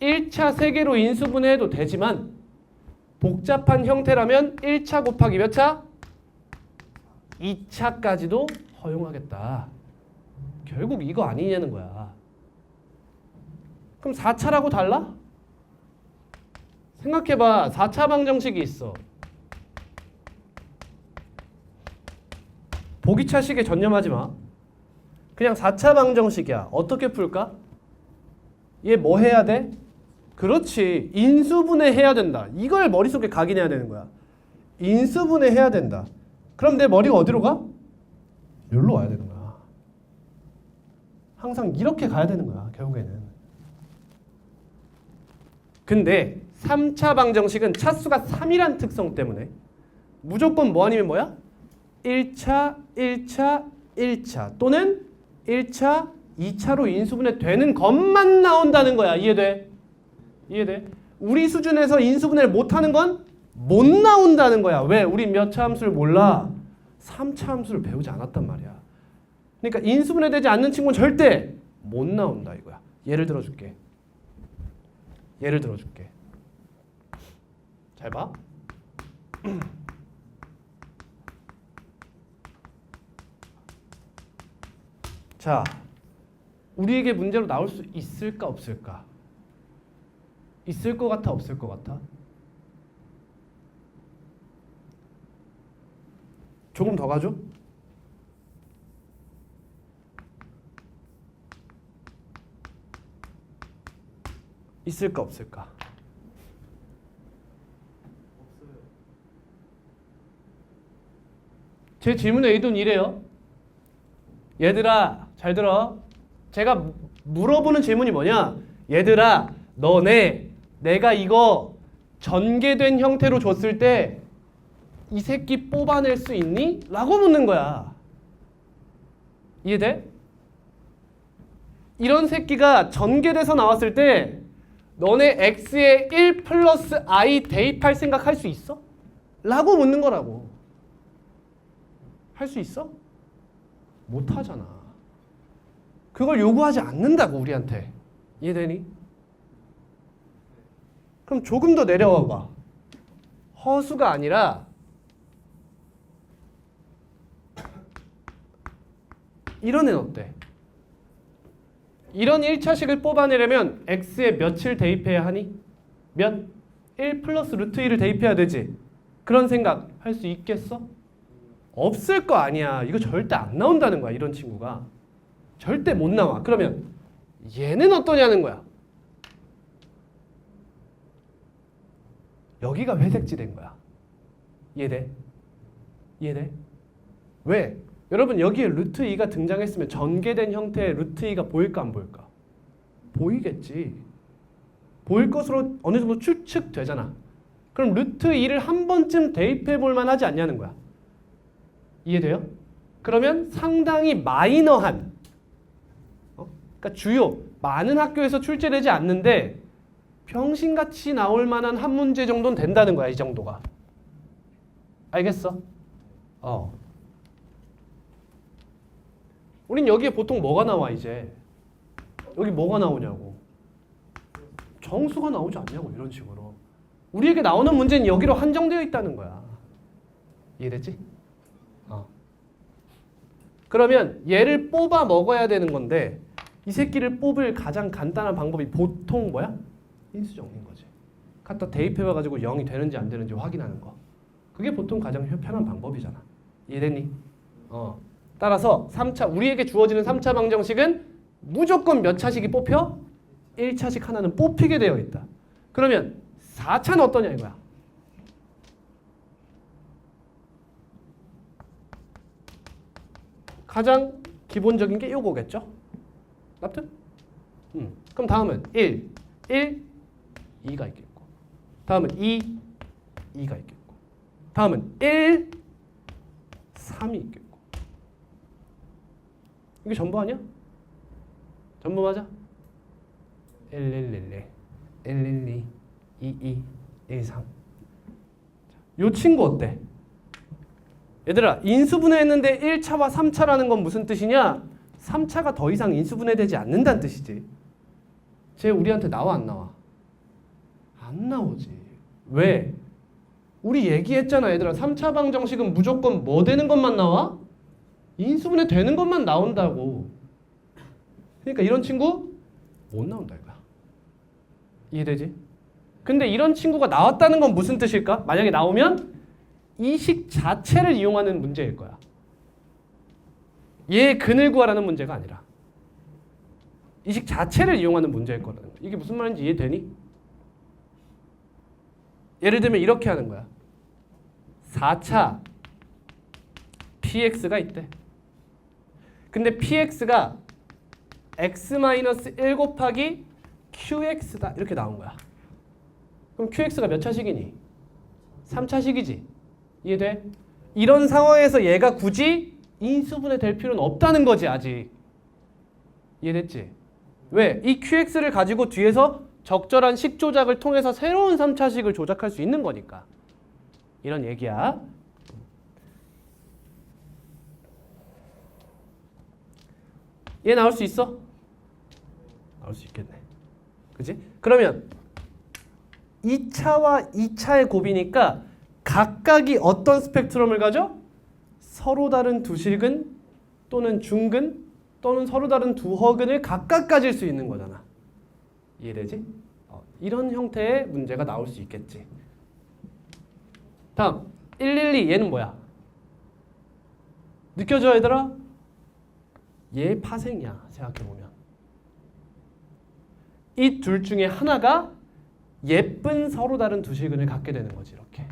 1차 세 개로 인수분해해도 되지만 복잡한 형태라면 1차 곱하기 몇 차? 2차까지도 허용하겠다. 결국 이거 아니냐는 거야. 그럼 4차라고 달라? 생각해봐. 4차 방정식이 있어. 보기차식에 전념하지 마. 그냥 4차 방정식이야. 어떻게 풀까? 얘 뭐 해야 돼? 그렇지. 인수분해 해야 된다. 이걸 머릿속에 각인해야 되는 거야. 인수분해 해야 된다. 그럼 내 머리가 어디로 가? 여기로 와야 되는 거야. 항상 이렇게 가야 되는 거야. 결국에는. 근데 3차 방정식은 차수가 3이란 특성 때문에 무조건 뭐 아니면 뭐야? 1차, 1차, 1차 또는 1차, 2차로 인수분해 되는 것만 나온다는 거야. 이해돼? 이해돼? 우리 수준에서 인수분해를 못하는 건 못 나온다는 거야. 왜? 우리 몇 차 함수를 몰라? 3차 함수를 배우지 않았단 말이야. 그러니까 인수분해 되지 않는 친구는 절대 못 나온다 이거야. 예를 들어줄게. 잘 봐. 자, 우리에게 문제로 나올 수 있을까 없을까? 있을 것 같아 없을 것 같아? 조금 더 가죠? 있을까 없을까? 제 질문의 의도는 이래요. 얘들아 잘 들어. 제가 물어보는 질문이 뭐냐? 얘들아 너네 내가 이거 전개된 형태로 줬을 때 이 새끼 뽑아낼 수 있니? 라고 묻는 거야. 이해돼? 이런 새끼가 전개돼서 나왔을 때 너네 x에 1 플러스 i 대입할 생각 할 수 있어? 라고 묻는 거라고. 할 수 있어? 못 하잖아. 그걸 요구하지 않는다고 우리한테. 이해되니? 그럼 조금 더 내려와 봐. 허수가 아니라 이런 애는 어때? 이런 1차식을 뽑아내려면 x에 몇을 대입해야 하니? 몇? 1 플러스 루트 1을 대입해야 되지. 그런 생각 할 수 있겠어? 없을 거 아니야. 이거 절대 안 나온다는 거야. 이런 친구가. 절대 못 나와. 그러면 얘는 어떠냐는 거야. 여기가 회색지 된 거야. 이해돼? 이해돼? 왜? 여러분 여기에 루트 2가 등장했으면 전개된 형태의 루트 2가 보일까 안 보일까? 보이겠지. 보일 것으로 어느 정도 추측되잖아. 그럼 루트 2를 한 번쯤 대입해 볼 만하지 않냐는 거야. 이해돼요? 그러면 상당히 마이너한 그러니까 주요 많은 학교에서 출제되지 않는데 병신같이 나올 만한 한 문제 정도는 된다는 거야. 이 정도가. 알겠어? 우린 여기에 보통 뭐가 나와 이제? 여기 뭐가 나오냐고. 정수가 나오지 않냐고. 이런 식으로. 우리에게 나오는 문제는 여기로 한정되어 있다는 거야. 이해됐지? 그러면 얘를 뽑아 먹어야 되는 건데 이 새끼를 뽑을 가장 간단한 방법이 보통 뭐야? 인수정리인 거지. 갖다 대입해봐가지고 0이 되는지 안 되는지 확인하는 거. 그게 보통 가장 편한 방법이잖아. 이해됐니? 따라서 3차 우리에게 주어지는 3차 방정식은 무조건 몇 차식이 뽑혀? 1차식 하나는 뽑히게 되어 있다. 그러면 4차는 어떠냐 이거야. 가장 기본적인 게 요거겠죠? 납득? 그럼 다음은 1, 2가 있겠고, 다음은 2, 2가 있겠고, 다음은 1, 3이 있겠고. 이게 전부 아니야? 전부 맞아? 1, 1, 1, 1, 1, 2, 2, 1, 3. 요 친구 어때? 얘들아, 인수분해했는데 1차와 3차라는 건 무슨 뜻이냐? 3차가 더 이상 인수분해되지 않는다는 뜻이지. 쟤 우리한테 나와 안 나와? 안 나오지. 왜? 우리 얘기했잖아 얘들아. 3차 방정식은 무조건 뭐 되는 것만 나와? 인수분해 되는 것만 나온다고. 그러니까 이런 친구 못 나온다 이거야. 이해되지? 근데 이런 친구가 나왔다는 건 무슨 뜻일까? 만약에 나오면 이 식 자체를 이용하는 문제일 거야. 얘의 근을 구하라는 문제가 아니라 이 식 자체를 이용하는 문제일 거라는 거야. 이게 무슨 말인지 이해되니? 예를 들면 이렇게 하는 거야. 4차 px가 있대. 근데 px가 x-1 곱하기 qx다 이렇게 나온 거야. 그럼 qx가 몇 차식이니? 3차식이지. 이해돼? 이런 상황에서 얘가 굳이 인수분해 될 필요는 없다는 거지 아직. 이해됐지? 왜? 이 qx를 가지고 뒤에서 적절한 식 조작을 통해서 새로운 3차식을 조작할 수 있는 거니까. 이런 얘기야. 얘 나올 수 있어? 나올 수 있겠네. 그치? 그러면 2차와 2차의 곱이니까 각각이 어떤 스펙트럼을 가져? 서로 다른 두 실근 또는 중근 또는 서로 다른 두 허근을 각각 가질 수 있는 거잖아. 이해되지? 이런 형태의 문제가 나올 수 있겠지. 다음 112 얘는 뭐야? 느껴져 얘들아? 얘 파생이야 생각해보면. 이 둘 중에 하나가 예쁜 서로 다른 두 실근을 갖게 되는 거지. 이렇게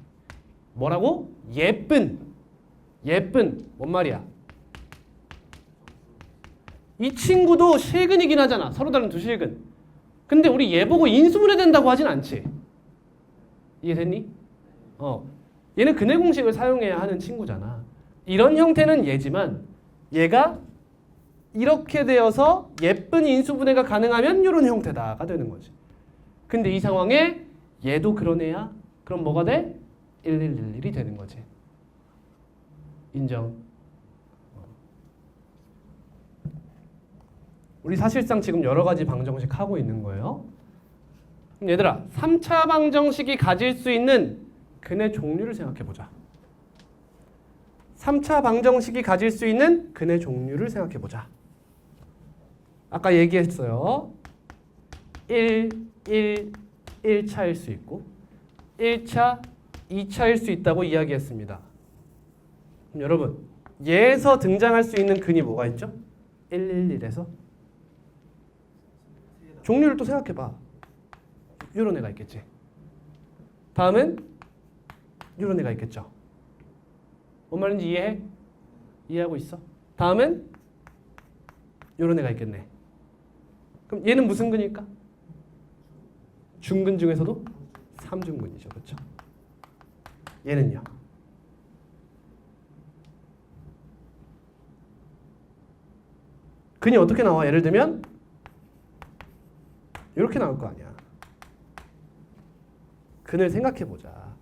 뭐라고? 예쁜 뭔 말이야? 이 친구도 실근이긴 하잖아. 서로 다른 두 실근. 근데 우리 얘 보고 인수분해 된다고 하진 않지. 이해됐니? 얘는 근해 공식을 사용해야 하는 친구잖아. 이런 형태는 얘지만 얘가 이렇게 되어서 예쁜 인수분해가 가능하면 이런 형태다가 되는 거지. 근데 이 상황에 얘도 그런 애야. 그럼 뭐가 돼? 1111이 되는 거지. 인정. 우리 사실상 지금 여러 가지 방정식 하고 있는 거예요. 그럼 얘들아, 3차 방정식이 가질 수 있는 근의 종류를 생각해 보자. 3차 방정식이 가질 수 있는 근의 종류를 생각해 보자. 아까 얘기했어요. 1차일 수 있고 1차, 2차일 수 있다고 이야기했습니다. 그럼 여러분, 얘에서 등장할 수 있는 근이 뭐가 있죠? 111에서 종류를 또 생각해봐. 이런 애가 있겠지. 다음은 이런 애가 있겠죠. 뭔 말인지 이해해? 이해하고 있어? 다음은 이런 애가 있겠네. 그럼 얘는 무슨 근일까? 중근 중에서도 3중근이죠. 그렇죠? 얘는요. 근이 어떻게 나와? 예를 들면 이렇게 나올 거 아니야. 근을 생각해 보자.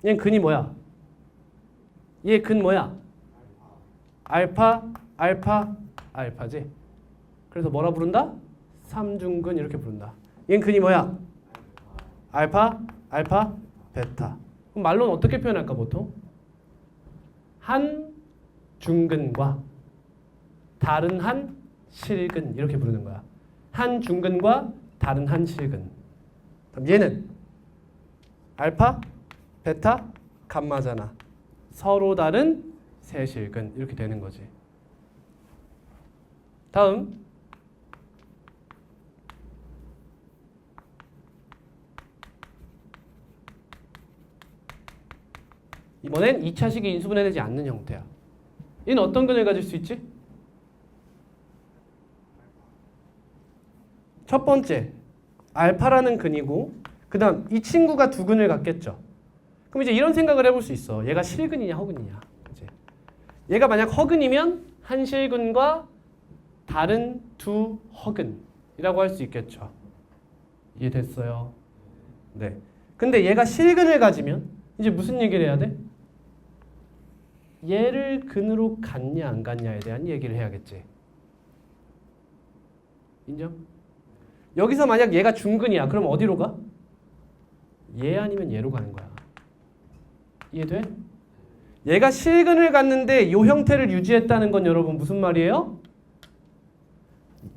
얘는 근이 뭐야? 얘 근 뭐야? 알파지. 그래서 뭐라 부른다? 3중근 이렇게 부른다. 얘는 근이 뭐야? 알파, 베타. 그럼 말로는 어떻게 표현할까 보통? 한 중근과 다른 한 실근 이렇게 부르는 거야. 한 중근과 다른 한 실근. 그럼 얘는 알파, 베타, 감마잖아. 서로 다른 세실근 이렇게 되는 거지. 다음 이번엔 2차식이 인수분해되지 않는 형태야. 얘는 어떤 근을 가질 수 있지? 첫 번째 알파라는 근이고 그 다음 이 친구가 두 근을 갖겠죠. 그럼 이제 이런 생각을 해볼 수 있어. 얘가 실근이냐 허근이냐. 그치? 얘가 만약 허근이면 한 실근과 다른 두 허근이라고 할 수 있겠죠. 이해됐어요? 네. 근데 얘가 실근을 가지면 이제 무슨 얘기를 해야 돼? 얘를 근으로 갖냐 안 갖냐에 대한 얘기를 해야겠지. 인정? 여기서 만약 얘가 중근이야. 그럼 어디로 가? 얘 아니면 얘로 가는 거야. 이해돼? 얘가 실근을 갖는데 이 형태를 유지했다는 건 여러분 무슨 말이에요?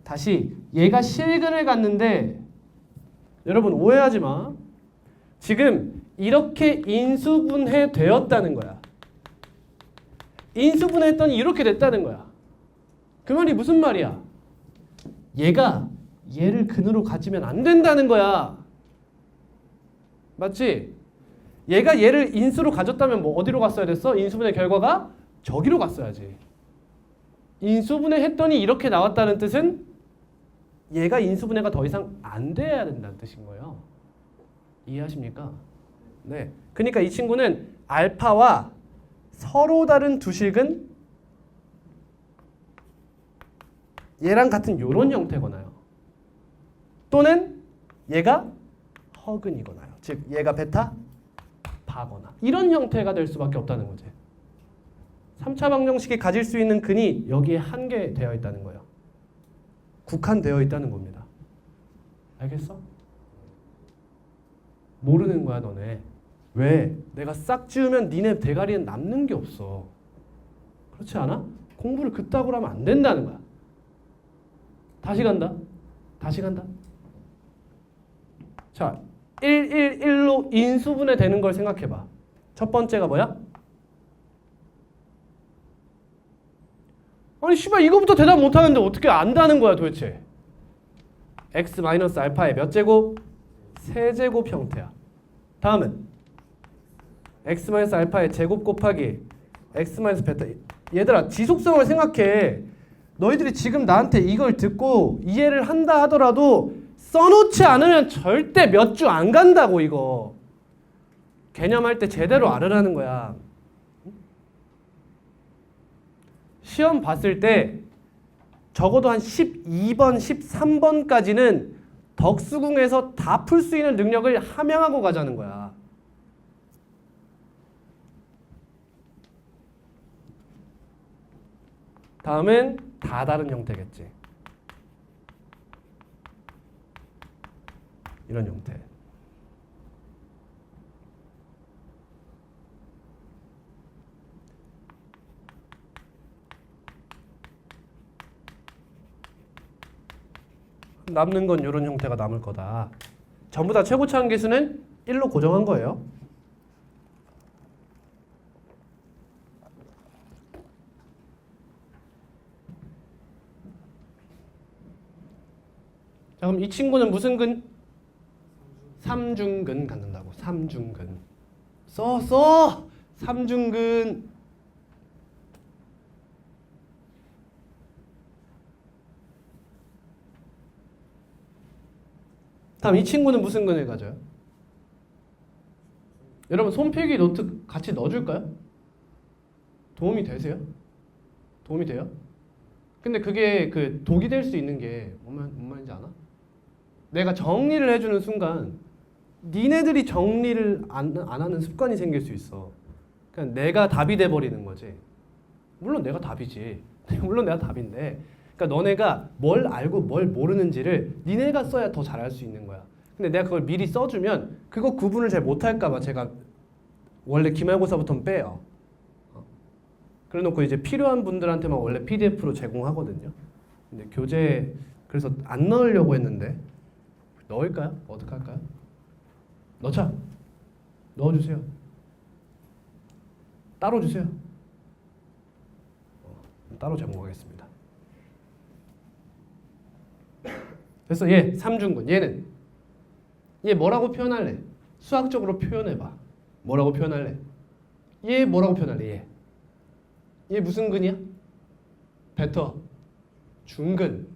다시 얘가 실근을 갖는데 여러분 오해하지 마. 지금 이렇게 인수분해 되었다는 거야. 인수분해했더니 이렇게 됐다는 거야. 그 말이 무슨 말이야? 얘가 얘를 근으로 가지면 안 된다는 거야. 맞지? 얘가 얘를 인수로 가졌다면 뭐 어디로 갔어야 됐어? 인수분해 결과가 저기로 갔어야지. 인수분해 했더니 이렇게 나왔다는 뜻은 얘가 인수분해가 더 이상 안 돼야 된다는 뜻인 거예요. 이해하십니까? 네. 그러니까 이 친구는 알파와 서로 다른 두 식은 얘랑 같은 요런 형태거나요. 또는 얘가 허근이거나요. 즉 얘가 베타 파거나 이런 형태가 될 수밖에 없다는 거지. 3차 방정식이 가질 수 있는 근이 여기에 한계되어 있다는 거예요. 국한되어 있다는 겁니다. 알겠어? 모르는 거야 너네. 왜? 내가 싹 지우면 니네 대가리엔 남는 게 없어. 그렇지 않아? 공부를 그따구로 하면 안 된다는 거야. 다시 간다. 다시 간다. 자, 111로 인수분해 되는 걸 생각해봐. 첫 번째가 뭐야? 아니 씨발 이거부터 대답 못하는데 어떻게 안다는 거야 도대체. x-알파의 몇 제곱? 세제곱 형태야. 다음은 x-알파의 제곱 곱하기 x-베타. 얘들아 지속성을 생각해. 너희들이 지금 나한테 이걸 듣고 이해를 한다 하더라도 써놓지 않으면 절대 몇 주 안 간다고. 이거 개념할 때 제대로 알으라는 거야. 시험 봤을 때 적어도 한 12번, 13번까지는 덕수궁에서 다 풀 수 있는 능력을 함양하고 가자는 거야. 다음은 다 다른 형태겠지. 이런 형태. 남는 건 이런 형태가 남을 거다. 전부 다 최고차 한계수는 1로 고정한 거예요. 자, 그럼 이 친구는 무슨 근? 삼중근 갖는다고. 삼중근. 써! 삼중근. 다음 이 친구는 무슨 근을 가져요? 여러분 손필기 노트 같이 넣어줄까요? 도움이 되세요? 도움이 돼요? 근데 그게 그 독이 될 수 있는 게 뭔 말인지 아나? 내가 정리를 해주는 순간 니네들이 정리를 안 하는 습관이 생길 수 있어. 그냥 내가 답이 돼버리는 거지. 물론 내가 답이지. 물론 내가 답인데, 그러니까 너네가 뭘 알고 뭘 모르는지를 니네가 써야 더 잘할 수 있는 거야. 근데 내가 그걸 미리 써주면 그거 구분을 잘 못할까 봐 제가 원래 기말고사부터는 빼요. 그래놓고 이제 필요한 분들한테만 원래 PDF로 제공하거든요. 근데 교재 그래서 안 넣으려고 했는데 넣을까요? 어떻게 할까요? 넣자. 넣어주세요. 따로 주세요. 따로 제공하겠습니다. 그래서 얘 3중근 얘는 얘 뭐라고 표현할래? 수학적으로 표현해봐. 뭐라고 표현할래? 얘 뭐라고 표현할래? 얘 무슨 근이야? 벡터 중근.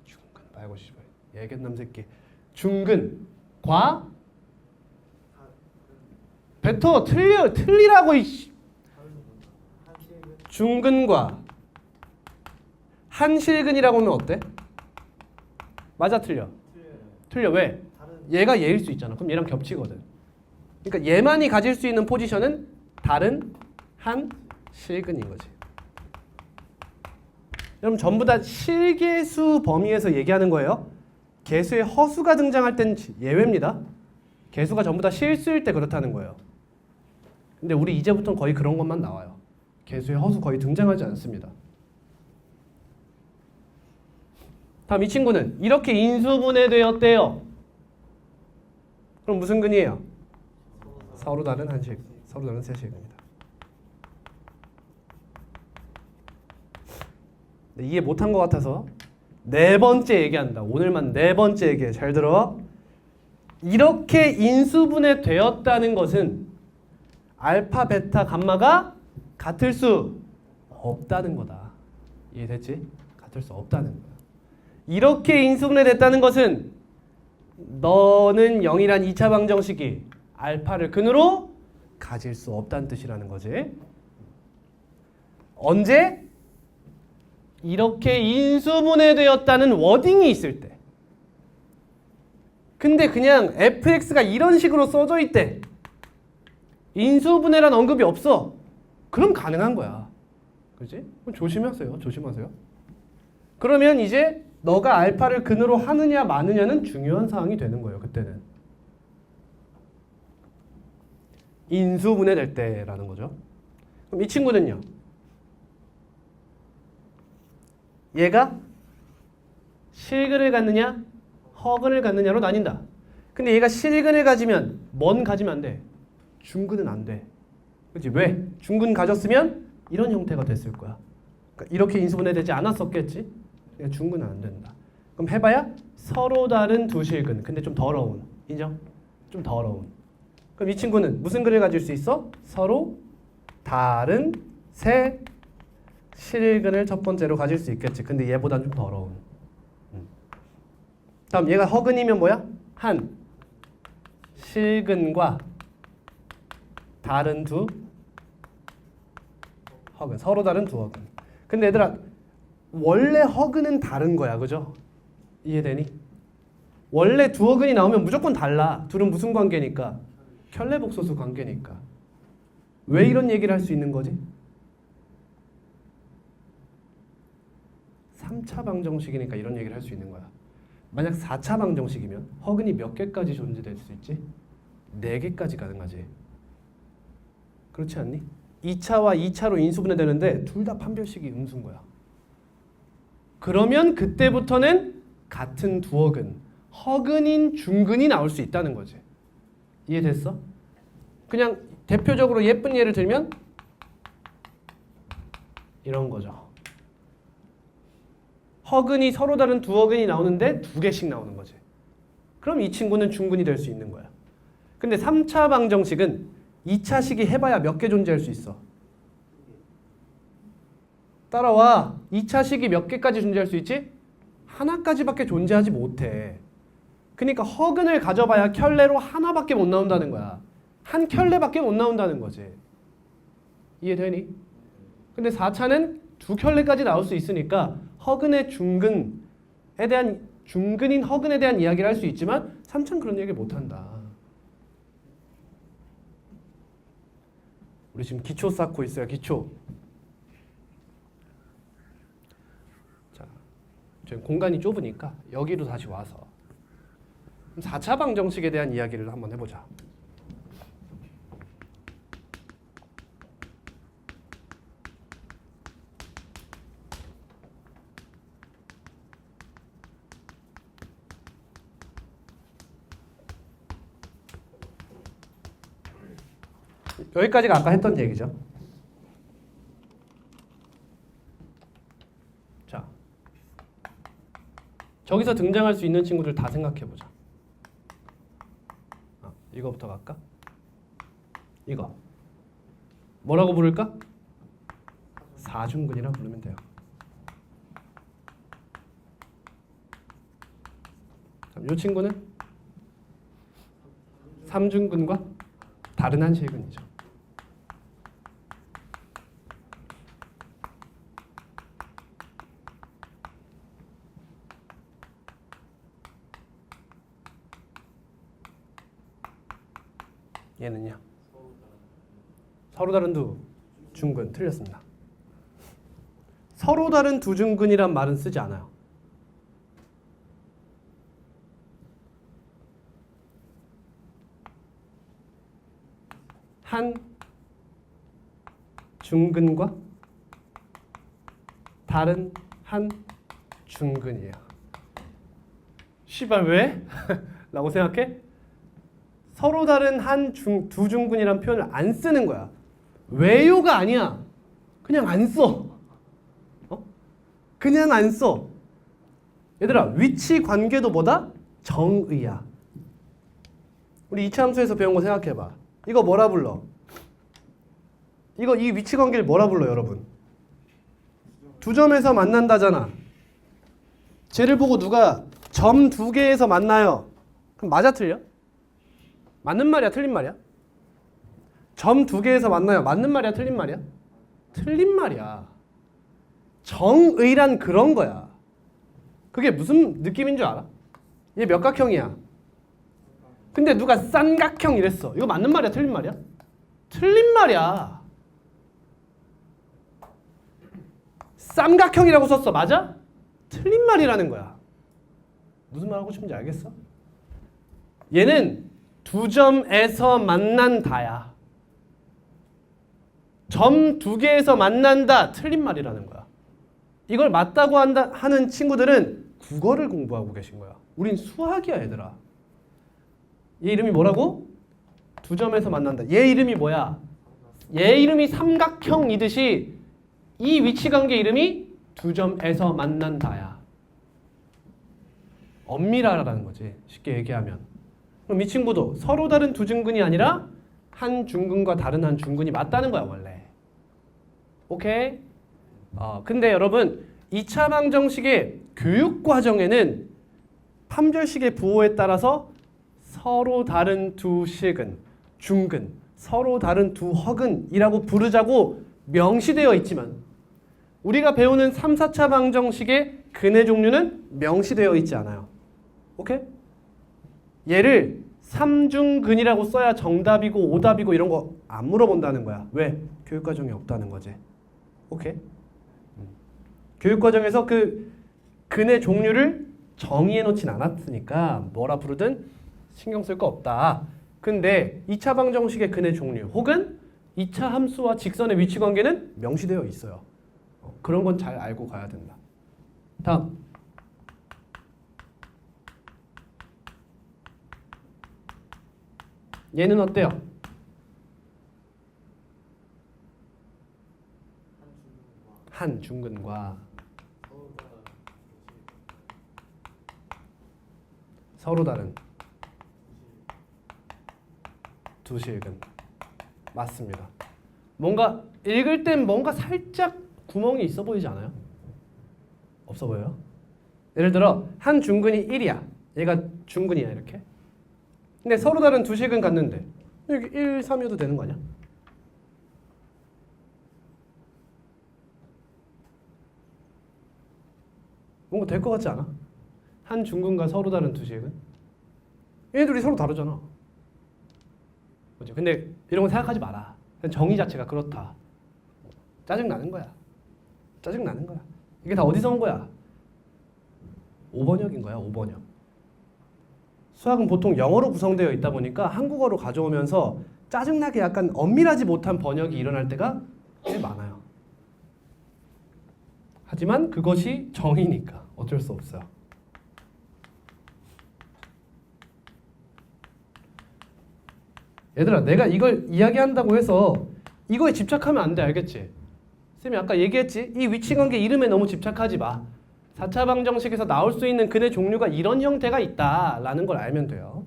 중근 말고 싶어. 얘겠남 새끼. 중근과 벡터 틀리라고 이씨. 중근과 한실근이라고 하면 어때? 맞아 틀려? 틀려. 왜? 얘가 얘일 수 있잖아. 그럼 얘랑 겹치거든. 그러니까 얘만이 가질 수 있는 포지션은 다른 한실근인 거지. 여러분 전부 다 실계수 범위에서 얘기하는 거예요. 개수에 허수가 등장할 땐 예외입니다. 개수가 전부 다 실수일 때 그렇다는 거예요. 근데 우리 이제부터는 거의 그런 것만 나와요. 개수에 허수 거의 등장하지 않습니다. 다음 이 친구는 이렇게 인수분해되었대요. 그럼 무슨 근이에요? 서로 다른 한식, 서로 다른 세실근이다. 이해 못한 것 같아서 네 번째 얘기한다. 오늘만 네 번째 얘기해. 잘 들어. 이렇게 인수분해 되었다는 것은 알파, 베타, 감마가 같을 수 없다는 거다. 이해됐지? 같을 수 없다는 거야. 이렇게 인수분해 됐다는 것은 너는 0이란 2차 방정식이 알파를 근으로 가질 수 없다는 뜻이라는 거지. 언제? 이렇게 인수분해되었다는 워딩이 있을 때. 근데 그냥 fx가 이런 식으로 써져 있대. 인수분해란 언급이 없어. 그럼 가능한 거야. 그렇지? 조심하세요. 조심하세요. 그러면 이제 너가 알파를 근으로 하느냐 마느냐는 중요한 사항이 되는 거예요. 그때는. 인수분해될 때라는 거죠. 그럼 이 친구는요. 얘가 실근을 갖느냐 허근을 갖느냐로 나뉜다. 근데 얘가 실근을 가지면 뭔 가지면 안 돼? 중근은 안 돼. 그렇지? 왜? 중근 가졌으면 이런 형태가 됐을 거야. 그러니까 이렇게 인수분해되지 않았었겠지? 그러니까 중근은 안 된다. 그럼 해봐야 서로 다른 두 실근. 근데 좀 더러운. 인정? 좀 더러운. 그럼 이 친구는 무슨 근을 가질 수 있어? 서로 다른 세 실근을 첫 번째로 가질 수 있겠지. 근데 얘보다는 좀 더러운. 다음 얘가 허근이면 뭐야? 한 실근과 다른 두 허근. 서로 다른 두 허근. 근데 얘들아 원래 허근은 다른 거야. 그죠? 이해되니? 원래 두 허근이 나오면 무조건 달라. 둘은 무슨 관계니까? 켤레복소수 관계니까. 왜 이런 얘기를 할 수 있는 거지? 3차 방정식이니까 이런 얘기를 할 수 있는 거야. 만약 4차 방정식이면 허근이 몇 개까지 존재될 수 있지? 4개까지 가능하지. 그렇지 않니? 2차와 2차로 인수분해되는데 둘 다 판별식이 음수인 거야. 그러면 그때부터는 같은 두 허근, 허근인 중근이 나올 수 있다는 거지. 이해됐어? 그냥 대표적으로 예쁜 예를 들면 이런 거죠. 허근이 서로 다른 두 허근이 나오는데 2개씩 나오는 거지. 그럼 이 친구는 중근이 될 수 있는 거야. 근데 3차 방정식은 2차식이 해봐야 몇 개 존재할 수 있어? 따라와. 2차식이 몇 개까지 존재할 수 있지? 하나까지밖에 존재하지 못해. 그러니까 허근을 가져봐야 켤레로 하나밖에 못 나온다는 거야. 한 켤레밖에 못 나온다는 거지. 이해되니? 근데 4차는 2켤레까지 나올 수 있으니까 허근의 중근에 대한 중근인 허근에 대한 이야기를 할 수 있지만 3차는 그런 얘기 못 한다. 우리 지금 기초 쌓고 있어요. 기초. 자, 지금 공간이 좁으니까 여기로 다시 와서 4차 방정식에 대한 이야기를 한번 해보자. 여기까지가 아까 했던 얘기죠. 저기서 등장할 수 있는 친구들 다 생각해보자. 이거부터 갈까? 이거 뭐라고 부를까? 사중근이라 부르면 돼요. 이 친구는 삼중근과 다른 한 실근이죠. 얘는요? 서로 다른 두 중근. 틀렸습니다. 서로 다른 두 중근이란 말은 쓰지 않아요. 한 중근과 다른 한 중근이에요. 씨발 왜? 라고 생각해? 서로 다른 두 중근이란 표현을 안 쓰는 거야. 왜요가 아니야. 그냥 안 써. 그냥 안 써. 얘들아, 위치 관계도 뭐다? 정의야. 우리 이차함수에서 배운 거 생각해봐. 이거 뭐라 불러? 이 위치 관계를 뭐라 불러, 여러분? 두 점에서 만난다잖아. 쟤를 보고 누가 점 두 개에서 만나요. 그럼 맞아, 틀려? 맞는 말이야, 틀린 말이야? 점 두 개에서 만나요. 맞는 말이야, 틀린 말이야? 틀린 말이야. 정의란 그런 거야. 그게 무슨 느낌인 줄 알아? 얘 몇 각형이야? 근데 누가 쌍각형 이랬어. 이거 맞는 말이야, 틀린 말이야? 틀린 말이야. 쌍각형이라고 썼어. 맞아? 틀린 말이라는 거야. 무슨 말 하고 싶은지 알겠어? 얘는 두 점에서 만난다야. 점 두 개에서 만난다. 틀린 말이라는 거야. 이걸 맞다고 하는 친구들은 국어를 공부하고 계신 거야. 우린 수학이야, 얘들아. 얘 이름이 뭐라고? 두 점에서 만난다. 얘 이름이 뭐야? 얘 이름이 삼각형이듯이 이 위치관계 이름이 두 점에서 만난다야. 엄밀하라는 거지. 쉽게 얘기하면. 그럼 이 친구도 서로 다른 두 중근이 아니라 한 중근과 다른 한 중근이 맞다는 거야, 원래. 오케이? 근데 여러분 2차 방정식의 교육과정에는 판별식의 부호에 따라서 서로 다른 두 식은, 중근, 서로 다른 두 허근이라고 부르자고 명시되어 있지만 우리가 배우는 3, 4차 방정식의 근의 종류는 명시되어 있지 않아요. 오케이? 얘를 삼중근이라고 써야 정답이고 오답이고 이런 거 안 물어본다는 거야. 왜? 교육과정이 없다는 거지. 오케이? 교육과정에서 그 근의 종류를 정의해 놓진 않았으니까 뭐라 부르든 신경 쓸 거 없다. 근데 2차 방정식의 근의 종류 혹은 2차 함수와 직선의 위치 관계는 명시되어 있어요. 그런 건 잘 알고 가야 된다. 다음. 얘는 어때요? 한 중근과 서로 다른 두 실근. 맞습니다. 뭔가 읽을 땐 뭔가 살짝 구멍이 있어 보이지 않아요? 없어 보여요? 예를 들어 한 중근이 1이야. 얘가 중근이야 이렇게. 근데 서로 다른 두 식은 같는데 여기 1, 3이어도 되는 거 아니야? 뭔가 될 것 같지 않아? 한 중근과 서로 다른 두 식은? 얘네들이 서로 다르잖아. 그렇죠? 근데 이런 거 생각하지 마라. 정의 자체가 그렇다. 짜증나는 거야. 짜증나는 거야. 이게 다 어디서 온 거야? 5번역인 거야. 5번역. 수학은 보통 영어로 구성되어 있다 보니까 한국어로 가져오면서 짜증나게 약간 엄밀하지 못한 번역이 일어날 때가 꽤 많아요. 하지만 그것이 정의니까 어쩔 수 없어요. 얘들아, 내가 이걸 이야기한다고 해서 이거에 집착하면 안 돼. 알겠지? 쌤이 아까 얘기했지? 이 위치관계 이름에 너무 집착하지 마. 4차 방정식에서 나올 수 있는 근의 종류가 이런 형태가 있다라는 걸 알면 돼요.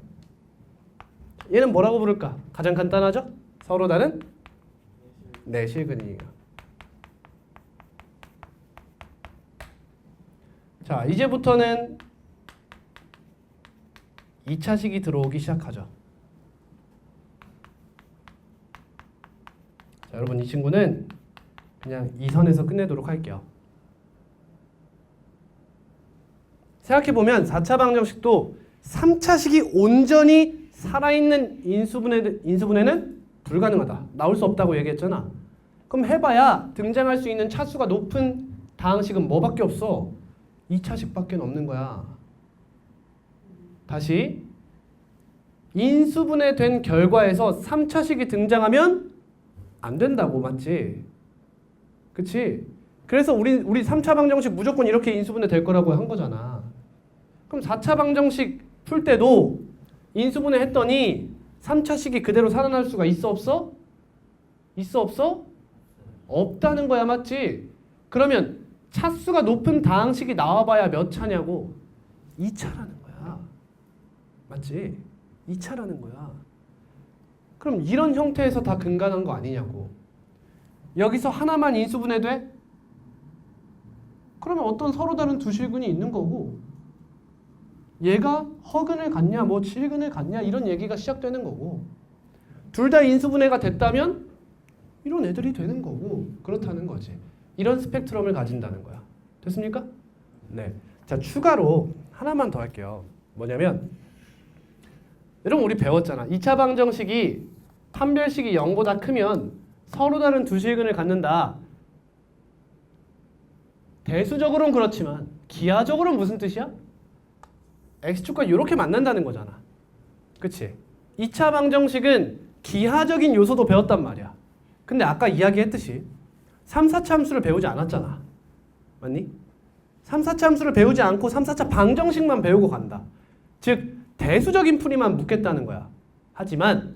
얘는 뭐라고 부를까? 가장 간단하죠? 서로 다른 내실근이에요. 자, 이제부터는 2차식이 들어오기 시작하죠. 자, 여러분 이 친구는 그냥 이 선에서 끝내도록 할게요. 생각해보면 4차 방정식도 3차식이 온전히 살아있는 인수분해는 불가능하다. 나올 수 없다고 얘기했잖아. 그럼 해봐야 등장할 수 있는 차수가 높은 다항식은 뭐밖에 없어? 2차식밖에 없는 거야. 다시 인수분해된 결과에서 3차식이 등장하면 안 된다고. 맞지? 그치? 그래서 우리 3차 방정식 무조건 이렇게 인수분해 될 거라고 한 거잖아. 그럼 4차 방정식 풀 때도 인수분해 했더니 3차식이 그대로 살아날 수가 있어 없어? 있어 없어? 없다는 거야. 맞지? 그러면 차수가 높은 다항식이 나와봐야 몇 차냐고? 2차라는 거야. 맞지? 2차라는 거야. 그럼 이런 형태에서 다 근간한 거 아니냐고. 여기서 하나만 인수분해돼? 그러면 어떤 서로 다른 두 실근이 있는 거고, 얘가 허근을 갖냐 뭐 실근을 갖냐 이런 얘기가 시작되는 거고, 둘 다 인수분해가 됐다면 이런 애들이 되는 거고, 그렇다는 거지. 이런 스펙트럼을 가진다는 거야. 됐습니까? 네. 자, 추가로 하나만 더 할게요. 뭐냐면 여러분 우리 배웠잖아. 2차 방정식이 판별식이 0보다 크면 서로 다른 두 실근을 갖는다. 대수적으로는 그렇지만 기하적으로는 무슨 뜻이야? x축과 이렇게 만난다는 거잖아. 그치? 2차 방정식은 기하적인 요소도 배웠단 말이야. 근데 아까 이야기했듯이 3, 4차 함수를 배우지 않았잖아. 맞니? 3, 4차 함수를 배우지 않고 3, 4차 방정식만 배우고 간다. 즉 대수적인 풀이만 묻겠다는 거야. 하지만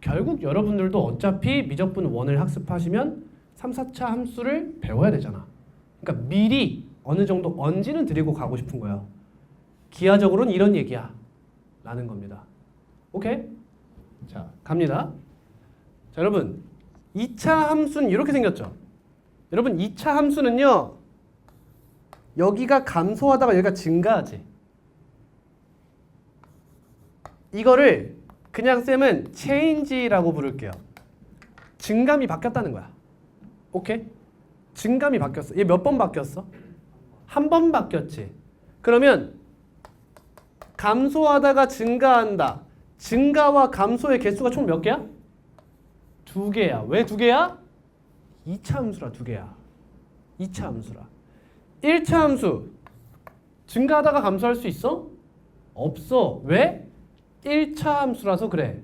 결국 여러분들도 어차피 미적분 1을 학습하시면 3, 4차 함수를 배워야 되잖아. 그러니까 미리 어느 정도 언지는 드리고 가고 싶은 거야. 기하적으로는 이런 얘기야 라는 겁니다. 오케이? 자, 갑니다. 자, 여러분 2차 함수는 이렇게 생겼죠. 여러분 2차 함수는요, 여기가 감소하다가 여기가 증가하지. 이거를 그냥 쌤은 체인지라고 부를게요. 증감이 바뀌었다는 거야. 오케이? 증감이 바뀌었어. 얘 몇 번 바뀌었어? 한 번 바뀌었지. 그러면 감소하다가 증가한다. 증가와 감소의 개수가 총 몇 개야? 2개야. 왜 2개야? 2차 함수라 2개야. 2차 함수라. 1차 함수 증가하다가 감소할 수 있어? 없어. 왜? 1차 함수라서 그래.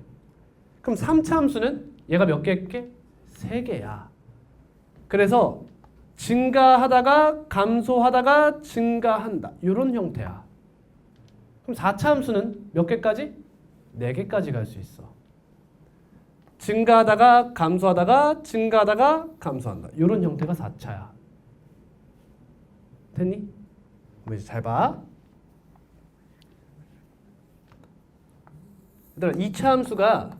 그럼 3차 함수는 얘가 몇 개일게? 3개야. 그래서 증가하다가 감소하다가 증가한다. 이런 형태야. 그럼 4차 함수는 몇 개까지? 4개까지 갈 수 있어. 증가하다가 감소하다가 증가하다가 감소한다. 이런 형태가 4차야. 됐니? 그럼 이제 잘 봐. 얘들아, 2차 함수가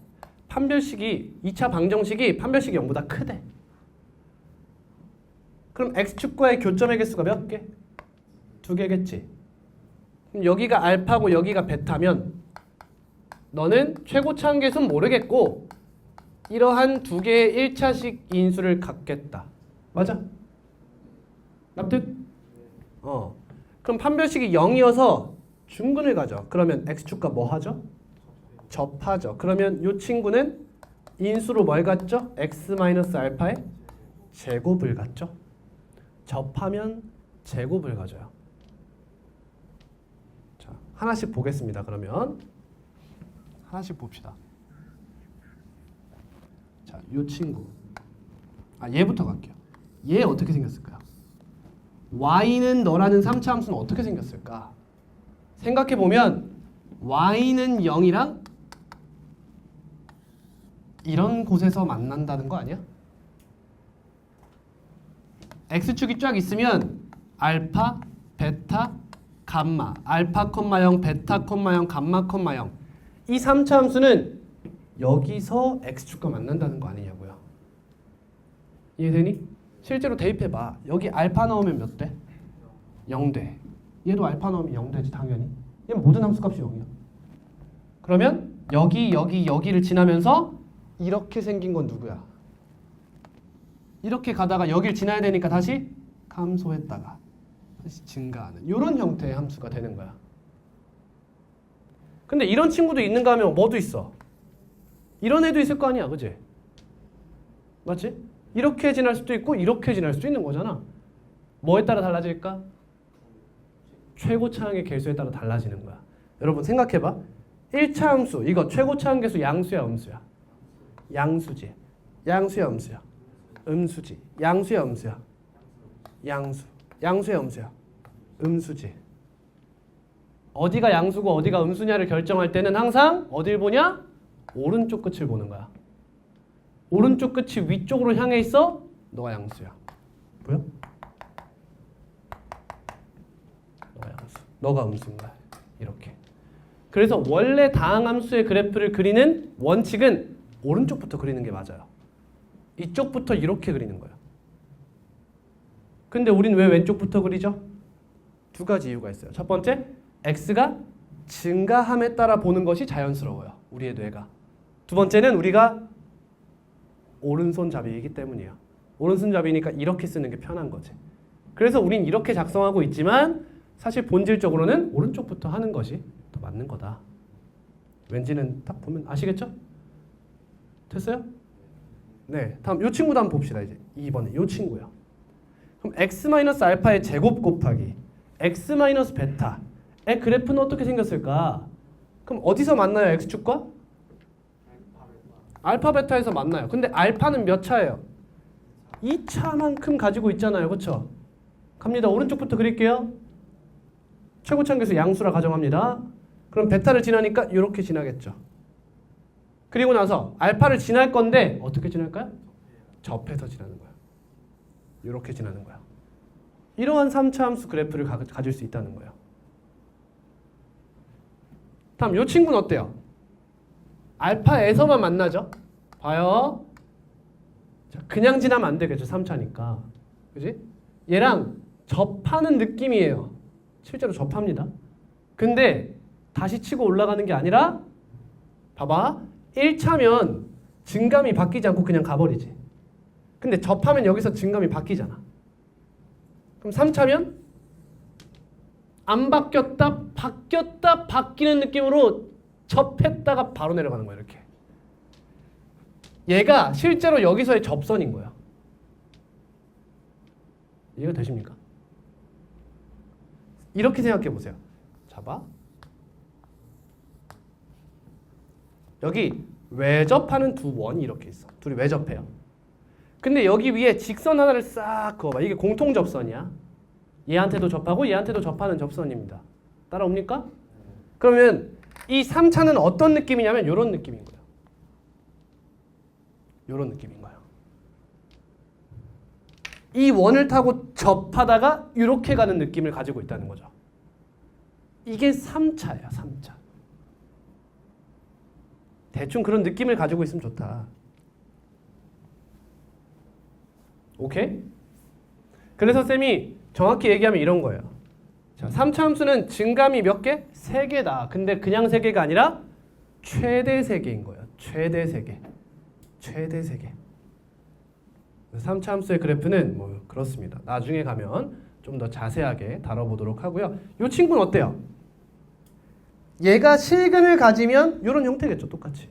판별식이 2차 방정식이 판별식이 0보다 크대. 그럼 x축과의 교점의 개수가 몇 개? 2개겠지. 그럼 여기가 알파고 여기가 베타면 너는 최고차 한계수는 모르겠고 이러한 2개의 1차식 인수를 갖겠다. 맞아? 납득? 그럼 판별식이 0이어서 중근을 가져. 그러면 x축과 뭐 하죠? 접하죠. 그러면 이 친구는 인수로 뭘 갖죠? x-알파의 제곱을 갖죠. 접하면 제곱을 가져요. 자, 하나씩 보겠습니다. 그러면 하나씩 봅시다. 자, 이 친구. 얘부터 갈게요. 얘 어떻게 생겼을까요? y는 너라는 3차 함수는 어떻게 생겼을까? 생각해보면 y는 0이랑 이런 곳에서 만난다는 거 아니야? x축이 쫙 있으면 알파, 베타, 감마, 알파, 0, 베타, 0, 감마, 0. 이 3차 함수는 여기서 x축과 만난다는 거 아니냐고요. 이해되니? 실제로 대입해봐. 여기 알파 나오면 몇 돼? 0돼. 얘도 알파 나오면 0되지 당연히. 얘는 모든 함수값이 0이야. 그러면 여기를 지나면서 이렇게 생긴 건 누구야? 이렇게 가다가 여길 지나야 되니까 다시 감소했다가 다시 증가하는 이런 형태의 함수가 되는 거야. 근데 이런 친구도 있는가 하면 뭐도 있어? 이런 애도 있을 거 아니야, 그지? 맞지? 이렇게 지날 수도 있고 이렇게 지날 수도 있는 거잖아. 뭐에 따라 달라질까? 최고차항의 개수에 따라 달라지는 거야. 여러분 생각해봐. 1차 함수 이거 최고차항 개수 양수야 음수야? 양수지. 양수야 음수야? 음수지. 양수야 음수야? 양수. 양수야 음수야? 음수지. 어디가 양수고 어디가 음수냐를 결정할 때는 항상 어딜 보냐? 오른쪽 끝을 보는 거야. 오른쪽 끝이 위쪽으로 향해 있어? 너가 양수야. 보여? 너가 양수. 너가 음수인 거야. 이렇게. 그래서 원래 다항함수의 그래프를 그리는 원칙은 오른쪽부터 그리는 게 맞아요. 이쪽부터 이렇게 그리는 거예요. 근데 우린 왜 왼쪽부터 그리죠? 두 가지 이유가 있어요. 첫 번째, x가 증가함에 따라 보는 것이 자연스러워요. 우리의 뇌가. 두 번째는 우리가 오른손잡이이기 때문이에요. 오른손잡이니까 이렇게 쓰는 게 편한 거지. 그래서 우린 이렇게 작성하고 있지만 사실 본질적으로는 오른쪽부터 하는 것이 더 맞는 거다. 왠지는 딱 보면 아시겠죠? 됐어요? 네, 다음 이 친구도 한번 봅시다. 이제 2번에 이 친구요. 그럼 x-알파의 제곱 곱하기 x-베타의 그래프는 어떻게 생겼을까? 그럼 어디서 만나요? x축과? 알파 베타에서 만나요. 근데 알파는 몇 차예요? 2차만큼 가지고 있잖아요. 그렇죠? 갑니다. 오른쪽부터 그릴게요. 최고차항 개수 양수라 가정합니다. 그럼 베타를 지나니까 이렇게 지나겠죠. 그리고 나서 알파를 지날 건데 어떻게 지날까요? 접해서 지나는 거야. 이렇게 지나는 거야. 이러한 3차 함수 그래프를 가질 수 있다는 거예요. 다음 이 친구는 어때요? 알파에서만 만나죠? 봐요. 자, 그냥 지나면 안 되겠죠. 3차니까. 그지? 얘랑 접하는 느낌이에요. 실제로 접합니다. 근데 다시 치고 올라가는 게 아니라 봐봐. 1차면 증감이 바뀌지 않고 그냥 가버리지. 근데 접하면 여기서 증감이 바뀌잖아. 그럼 3차면 안 바뀌었다, 바뀌었다, 바뀌는 느낌으로 접했다가 바로 내려가는 거야. 이렇게. 얘가 실제로 여기서의 접선인 거야. 이해가 되십니까? 이렇게 생각해 보세요. 잡아. 여기 외접하는 두 원이 이렇게 있어. 둘이 외접해요. 근데 여기 위에 직선 하나를 싹 그어봐. 이게 공통접선이야. 얘한테도 접하고 얘한테도 접하는 접선입니다. 따라옵니까? 그러면 이 3차는 어떤 느낌이냐면 이런 느낌인 거예요. 이런 느낌인 거예요. 이 원을 타고 접하다가 이렇게 가는 느낌을 가지고 있다는 거죠. 이게 3차야. 3차. 대충 그런 느낌을 가지고 있으면 좋다. 오케이? 그래서 쌤이 정확히 얘기하면 이런 거예요. 자, 3차 함수는 증감이 몇 개? 3개다. 근데 그냥 3개가 아니라 최대 3개인 거예요. 최대 3개. 최대 3개. 3차 함수의 그래프는 뭐 그렇습니다. 나중에 가면 좀 더 자세하게 다뤄보도록 하고요. 이 친구는 어때요? 얘가 실근을 가지면 이런 형태겠죠. 똑같이.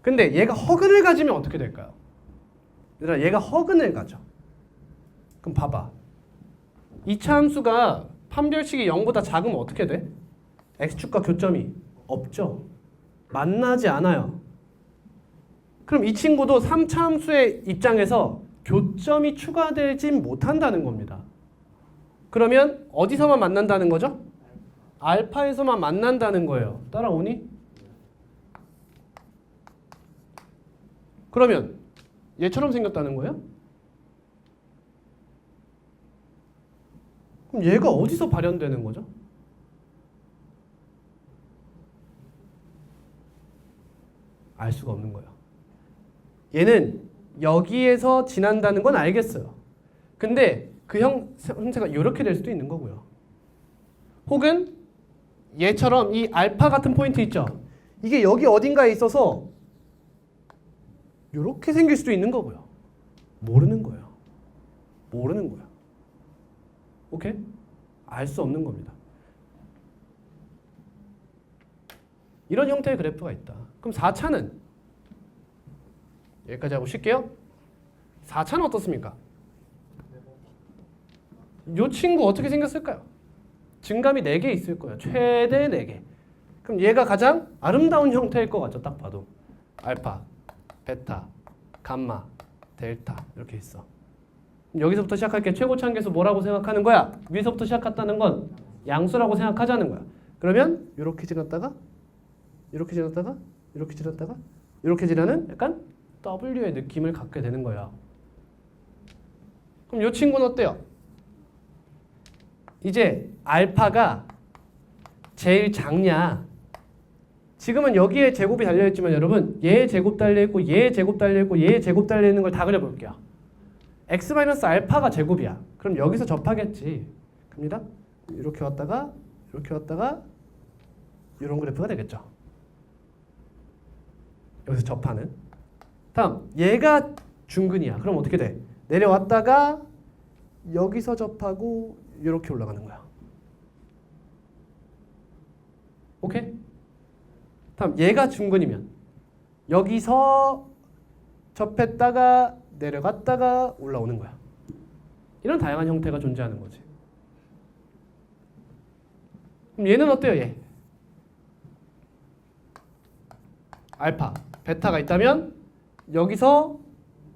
근데 얘가 허근을 가지면 어떻게 될까요? 얘들아, 얘가 허근을 가져. 그럼 봐봐. 2차 함수가 판별식이 0보다 작으면 어떻게 돼? x축과 교점이 없죠. 만나지 않아요. 그럼 이 친구도 3차 함수의 입장에서 교점이 추가되진 못한다는 겁니다. 그러면 어디서만 만난다는 거죠? 알파에서만 만난다는 거예요. 따라오니? 그러면 얘처럼 생겼다는 거예요? 그럼 얘가 어디서 발현되는 거죠? 알 수가 없는 거예요. 얘는 여기에서 지난다는 건 알겠어요. 근데 그 형태가 이렇게 될 수도 있는 거고요. 혹은 얘처럼 이 알파 같은 포인트 있죠? 이게 여기 어딘가에 있어서 이렇게 생길 수도 있는 거고요. 모르는 거예요. 모르는 거야. 오케이? 알 수 없는 겁니다. 이런 형태의 그래프가 있다. 그럼 4차는 여기까지 하고 쉴게요. 4차는 어떻습니까? 이 친구 어떻게 생겼을까요? 증감이 4개 있을 거예요. 최대 4개. 그럼 얘가 가장 아름다운 형태일 것 같죠? 딱 봐도. 알파, 베타, 감마, 델타 이렇게 있어. 여기서부터 시작할게. 최고차항계수 뭐라고 생각하는 거야? 위에서부터 시작했다는 건 양수라고 생각하자는 거야. 그러면 이렇게 지났다가 이렇게 지났다가 이렇게 지났다가 이렇게 지나는 약간 W의 느낌을 갖게 되는 거야. 그럼 이 친구는 어때요? 이제 알파가 제일 작냐? 지금은 여기에 제곱이 달려있지만 여러분 얘의 제곱 달려있고 얘의 제곱 달려있고 얘의 제곱 달려있는 걸 다 그려볼게요. x-알파가 제곱이야. 그럼 여기서 접하겠지. 갑니다. 이렇게 왔다가 이렇게 왔다가 이런 그래프가 되겠죠. 여기서 접하는. 다음 얘가 중근이야. 그럼 어떻게 돼? 내려왔다가 여기서 접하고 이렇게 올라가는 거야. 오케이? 다음 얘가 중근이면 여기서 접했다가 내려갔다가 올라오는 거야. 이런 다양한 형태가 존재하는 거지. 그럼 얘는 어때요? 얘 알파, 베타가 있다면 여기서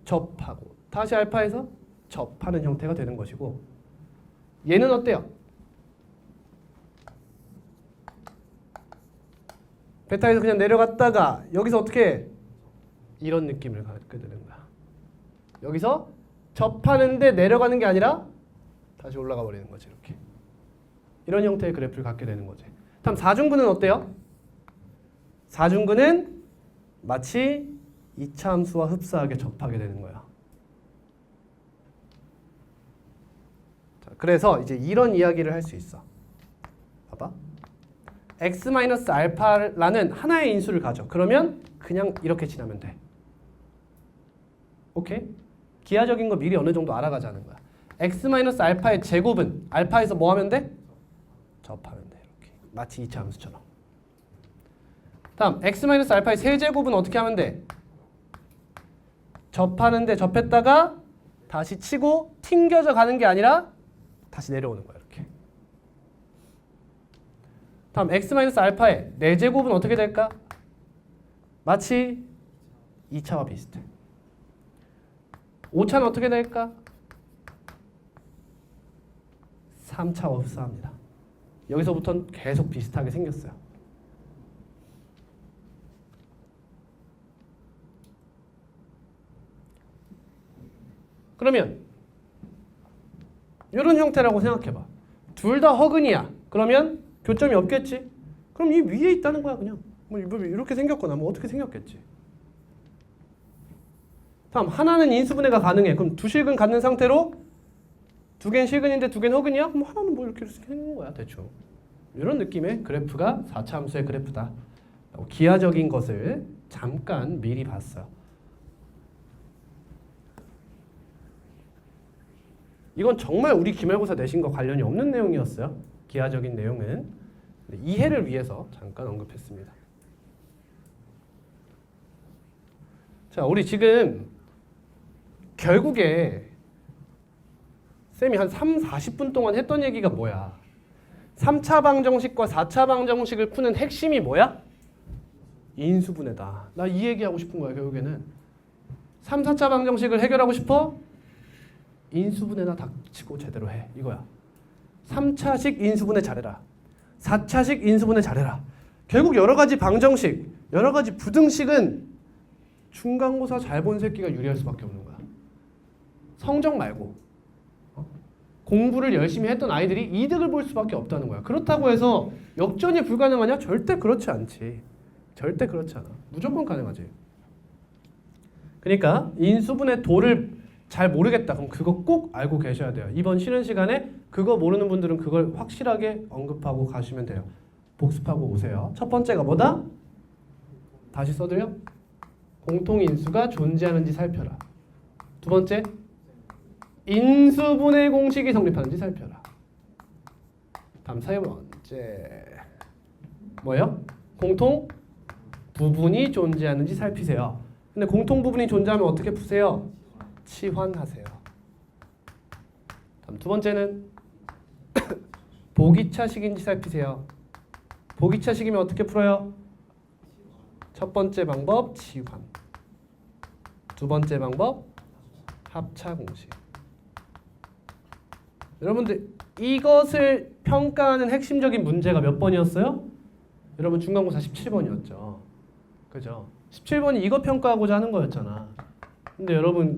접하고 다시 알파에서 접하는 형태가 되는 것이고, 얘는 어때요? 베타에서 그냥 내려갔다가 여기서 어떻게 이런 느낌을 갖게 되는 거야. 여기서 접하는데 내려가는 게 아니라 다시 올라가 버리는 거지. 이렇게 이런 형태의 그래프를 갖게 되는 거지. 다음 4중근은 어때요? 4중근은 마치 2차 함수와 흡사하게 접하게 되는 거야. 자, 그래서 이제 이런 이야기를 할 수 있어. 봐봐. x-알파라는 하나의 인수를 가져. 그러면 그냥 이렇게 지나면 돼. 오케이? 기하적인 거 미리 어느 정도 알아가자는 거야. x-알파의 제곱은 알파에서 뭐 하면 돼? 접하면 돼. 이렇게. 마치 2차 함수처럼. 다음 x-알파의 세제곱은 어떻게 하면 돼? 접하는데 접했다가 다시 치고 튕겨져 가는 게 아니라 다시 내려오는 거야. 이렇게. 다음 x-알파의 4제곱은 어떻게 될까? 마치 2차와 비슷해. 5차는 어떻게 될까? 3차와 흡사합니다. 여기서부터는 계속 비슷하게 생겼어요. 그러면 이런 형태라고 생각해봐. 둘 다 허근이야. 그러면 교점이 없겠지? 그럼 이 위에 있다는 거야. 그냥 뭐 이렇게 생겼거나 뭐 어떻게 생겼겠지. 다음 하나는 인수분해가 가능해. 그럼 두 실근 갖는 상태로 두 개는 실근인데 두 개는 허근이야? 그럼 하나는 뭐 이렇게 생긴 거야. 대충 이런 느낌의 그래프가 4차 함수의 그래프다. 기하적인 것을 잠깐 미리 봤어요. 이건 정말 우리 기말고사 내신과 관련이 없는 내용이었어요. 기하적인 내용은 이해를 위해서 잠깐 언급했습니다. 자, 우리 지금 결국에 쌤이 한 40분 동안 했던 얘기가 뭐야? 3차 방정식과 4차 방정식을 푸는 핵심이 뭐야? 인수분해다. 나 이 얘기하고 싶은 거야. 결국에는 3, 4차 방정식을 해결하고 싶어? 인수분해나 닥치고 제대로 해. 이거야. 3차식 인수분해 잘해라. 4차식 인수분해 잘해라. 결국 여러 가지 방정식, 여러 가지 부등식은 중간고사 잘 본 새끼가 유리할 수밖에 없는 거야. 성적 말고. 공부를 열심히 했던 아이들이 이득을 볼 수밖에 없다는 거야. 그렇다고 해서 역전이 불가능하냐? 절대 그렇지 않지. 절대 그렇지 않아. 무조건 가능하지. 그러니까 인수분해 도를 잘 모르겠다. 그럼 그거 꼭 알고 계셔야 돼요. 이번 쉬는 시간에 그거 모르는 분들은 그걸 확실하게 언급하고 가시면 돼요. 복습하고 오세요. 첫 번째가 뭐다? 다시 써드려. 공통인수가 존재하는지 살펴라. 두 번째, 인수분해 공식이 성립하는지 살펴라. 다음 세 번째 뭐예요? 공통 부분이 존재하는지 살피세요. 근데 공통 부분이 존재하면 어떻게 푸세요? 치환하세요. 다음 두 번째는 보기차식인지 살피세요. 보기차식이면 어떻게 풀어요? 첫 번째 방법 치환, 두 번째 방법 합차 공식. 여러분들 이것을 평가하는 핵심적인 문제가 몇 번이었어요? 여러분 중간고사 17번이었죠. 그죠? 17번이 이거 평가하고자 하는 거였잖아. 근데 여러분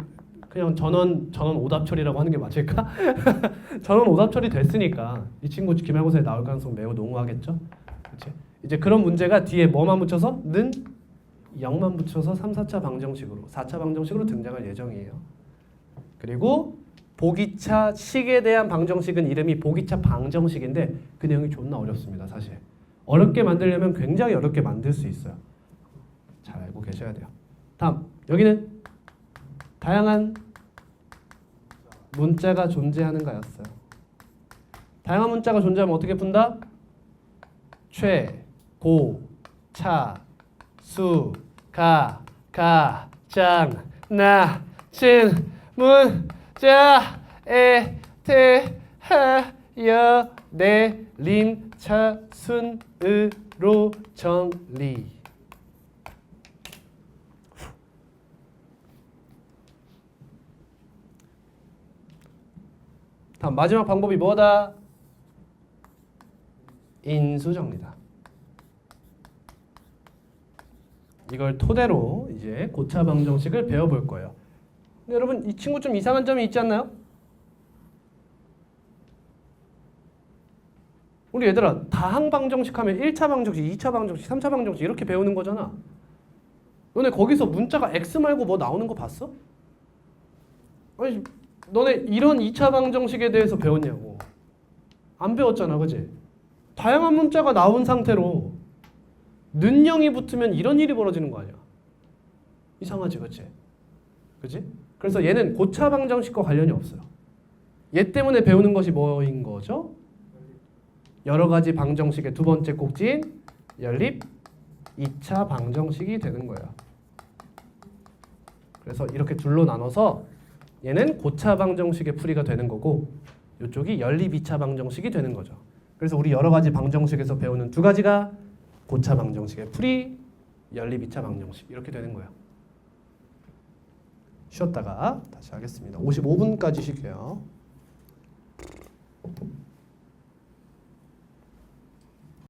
그냥 전원 오답 처리라고 하는 게 맞을까? 전원 오답 처리 됐으니까 이 친구 기말고사에 나올 가능성 매우 농후하겠죠? 그치? 이제 그런 문제가 뒤에 뭐만 붙여서? 는 0만 붙여서 3, 4차 방정식으로 4차 방정식으로 등장할 예정이에요. 그리고 보기차 식에 대한 방정식은 이름이 보기차 방정식인데 그 내용이 존나 어렵습니다. 사실 어렵게 만들려면 굉장히 어렵게 만들 수 있어요. 잘 알고 계셔야 돼요. 다음 여기는 다양한 문자가 존재하는가였어요. 다양한 문자가 존재하면 어떻게 푼다? 최, 고, 차, 수, 가, 장, 나, 진, 문, 자, 에, 태, 하, 여, 내, 림, 차, 순, 으, 로, 정, 리. 다음 마지막 방법이 뭐다? 인수정리다. 이걸 토대로 이제 고차 방정식을 배워볼 거예요. 근데 여러분 이 친구 좀 이상한 점이 있지 않나요? 우리 얘들아 다항 방정식 하면 1차 방정식, 2차 방정식, 3차 방정식 이렇게 배우는 거잖아. 너네 거기서 문자가 x 말고 뭐 나오는 거 봤어? 아니 너네 이런 2차 방정식에 대해서 배웠냐고. 안 배웠잖아, 그지? 다양한 문자가 나온 상태로 는영이 붙으면 이런 일이 벌어지는 거 아니야. 이상하지, 그치? 그치? 그래서 얘는 고차 방정식과 관련이 없어요. 얘 때문에 배우는 것이 뭐인 거죠? 여러 가지 방정식의 두 번째 꼭지인 연립 2차 방정식이 되는 거예요. 그래서 이렇게 둘로 나눠서 얘는 고차 방정식의 풀이가 되는 거고 이쪽이 연립 2차 방정식이 되는 거죠. 그래서 우리 여러 가지 방정식에서 배우는 두 가지가 고차 방정식의 풀이, 연립 2차 방정식 이렇게 되는 거예요. 쉬었다가 다시 하겠습니다. 55분까지 쉴게요.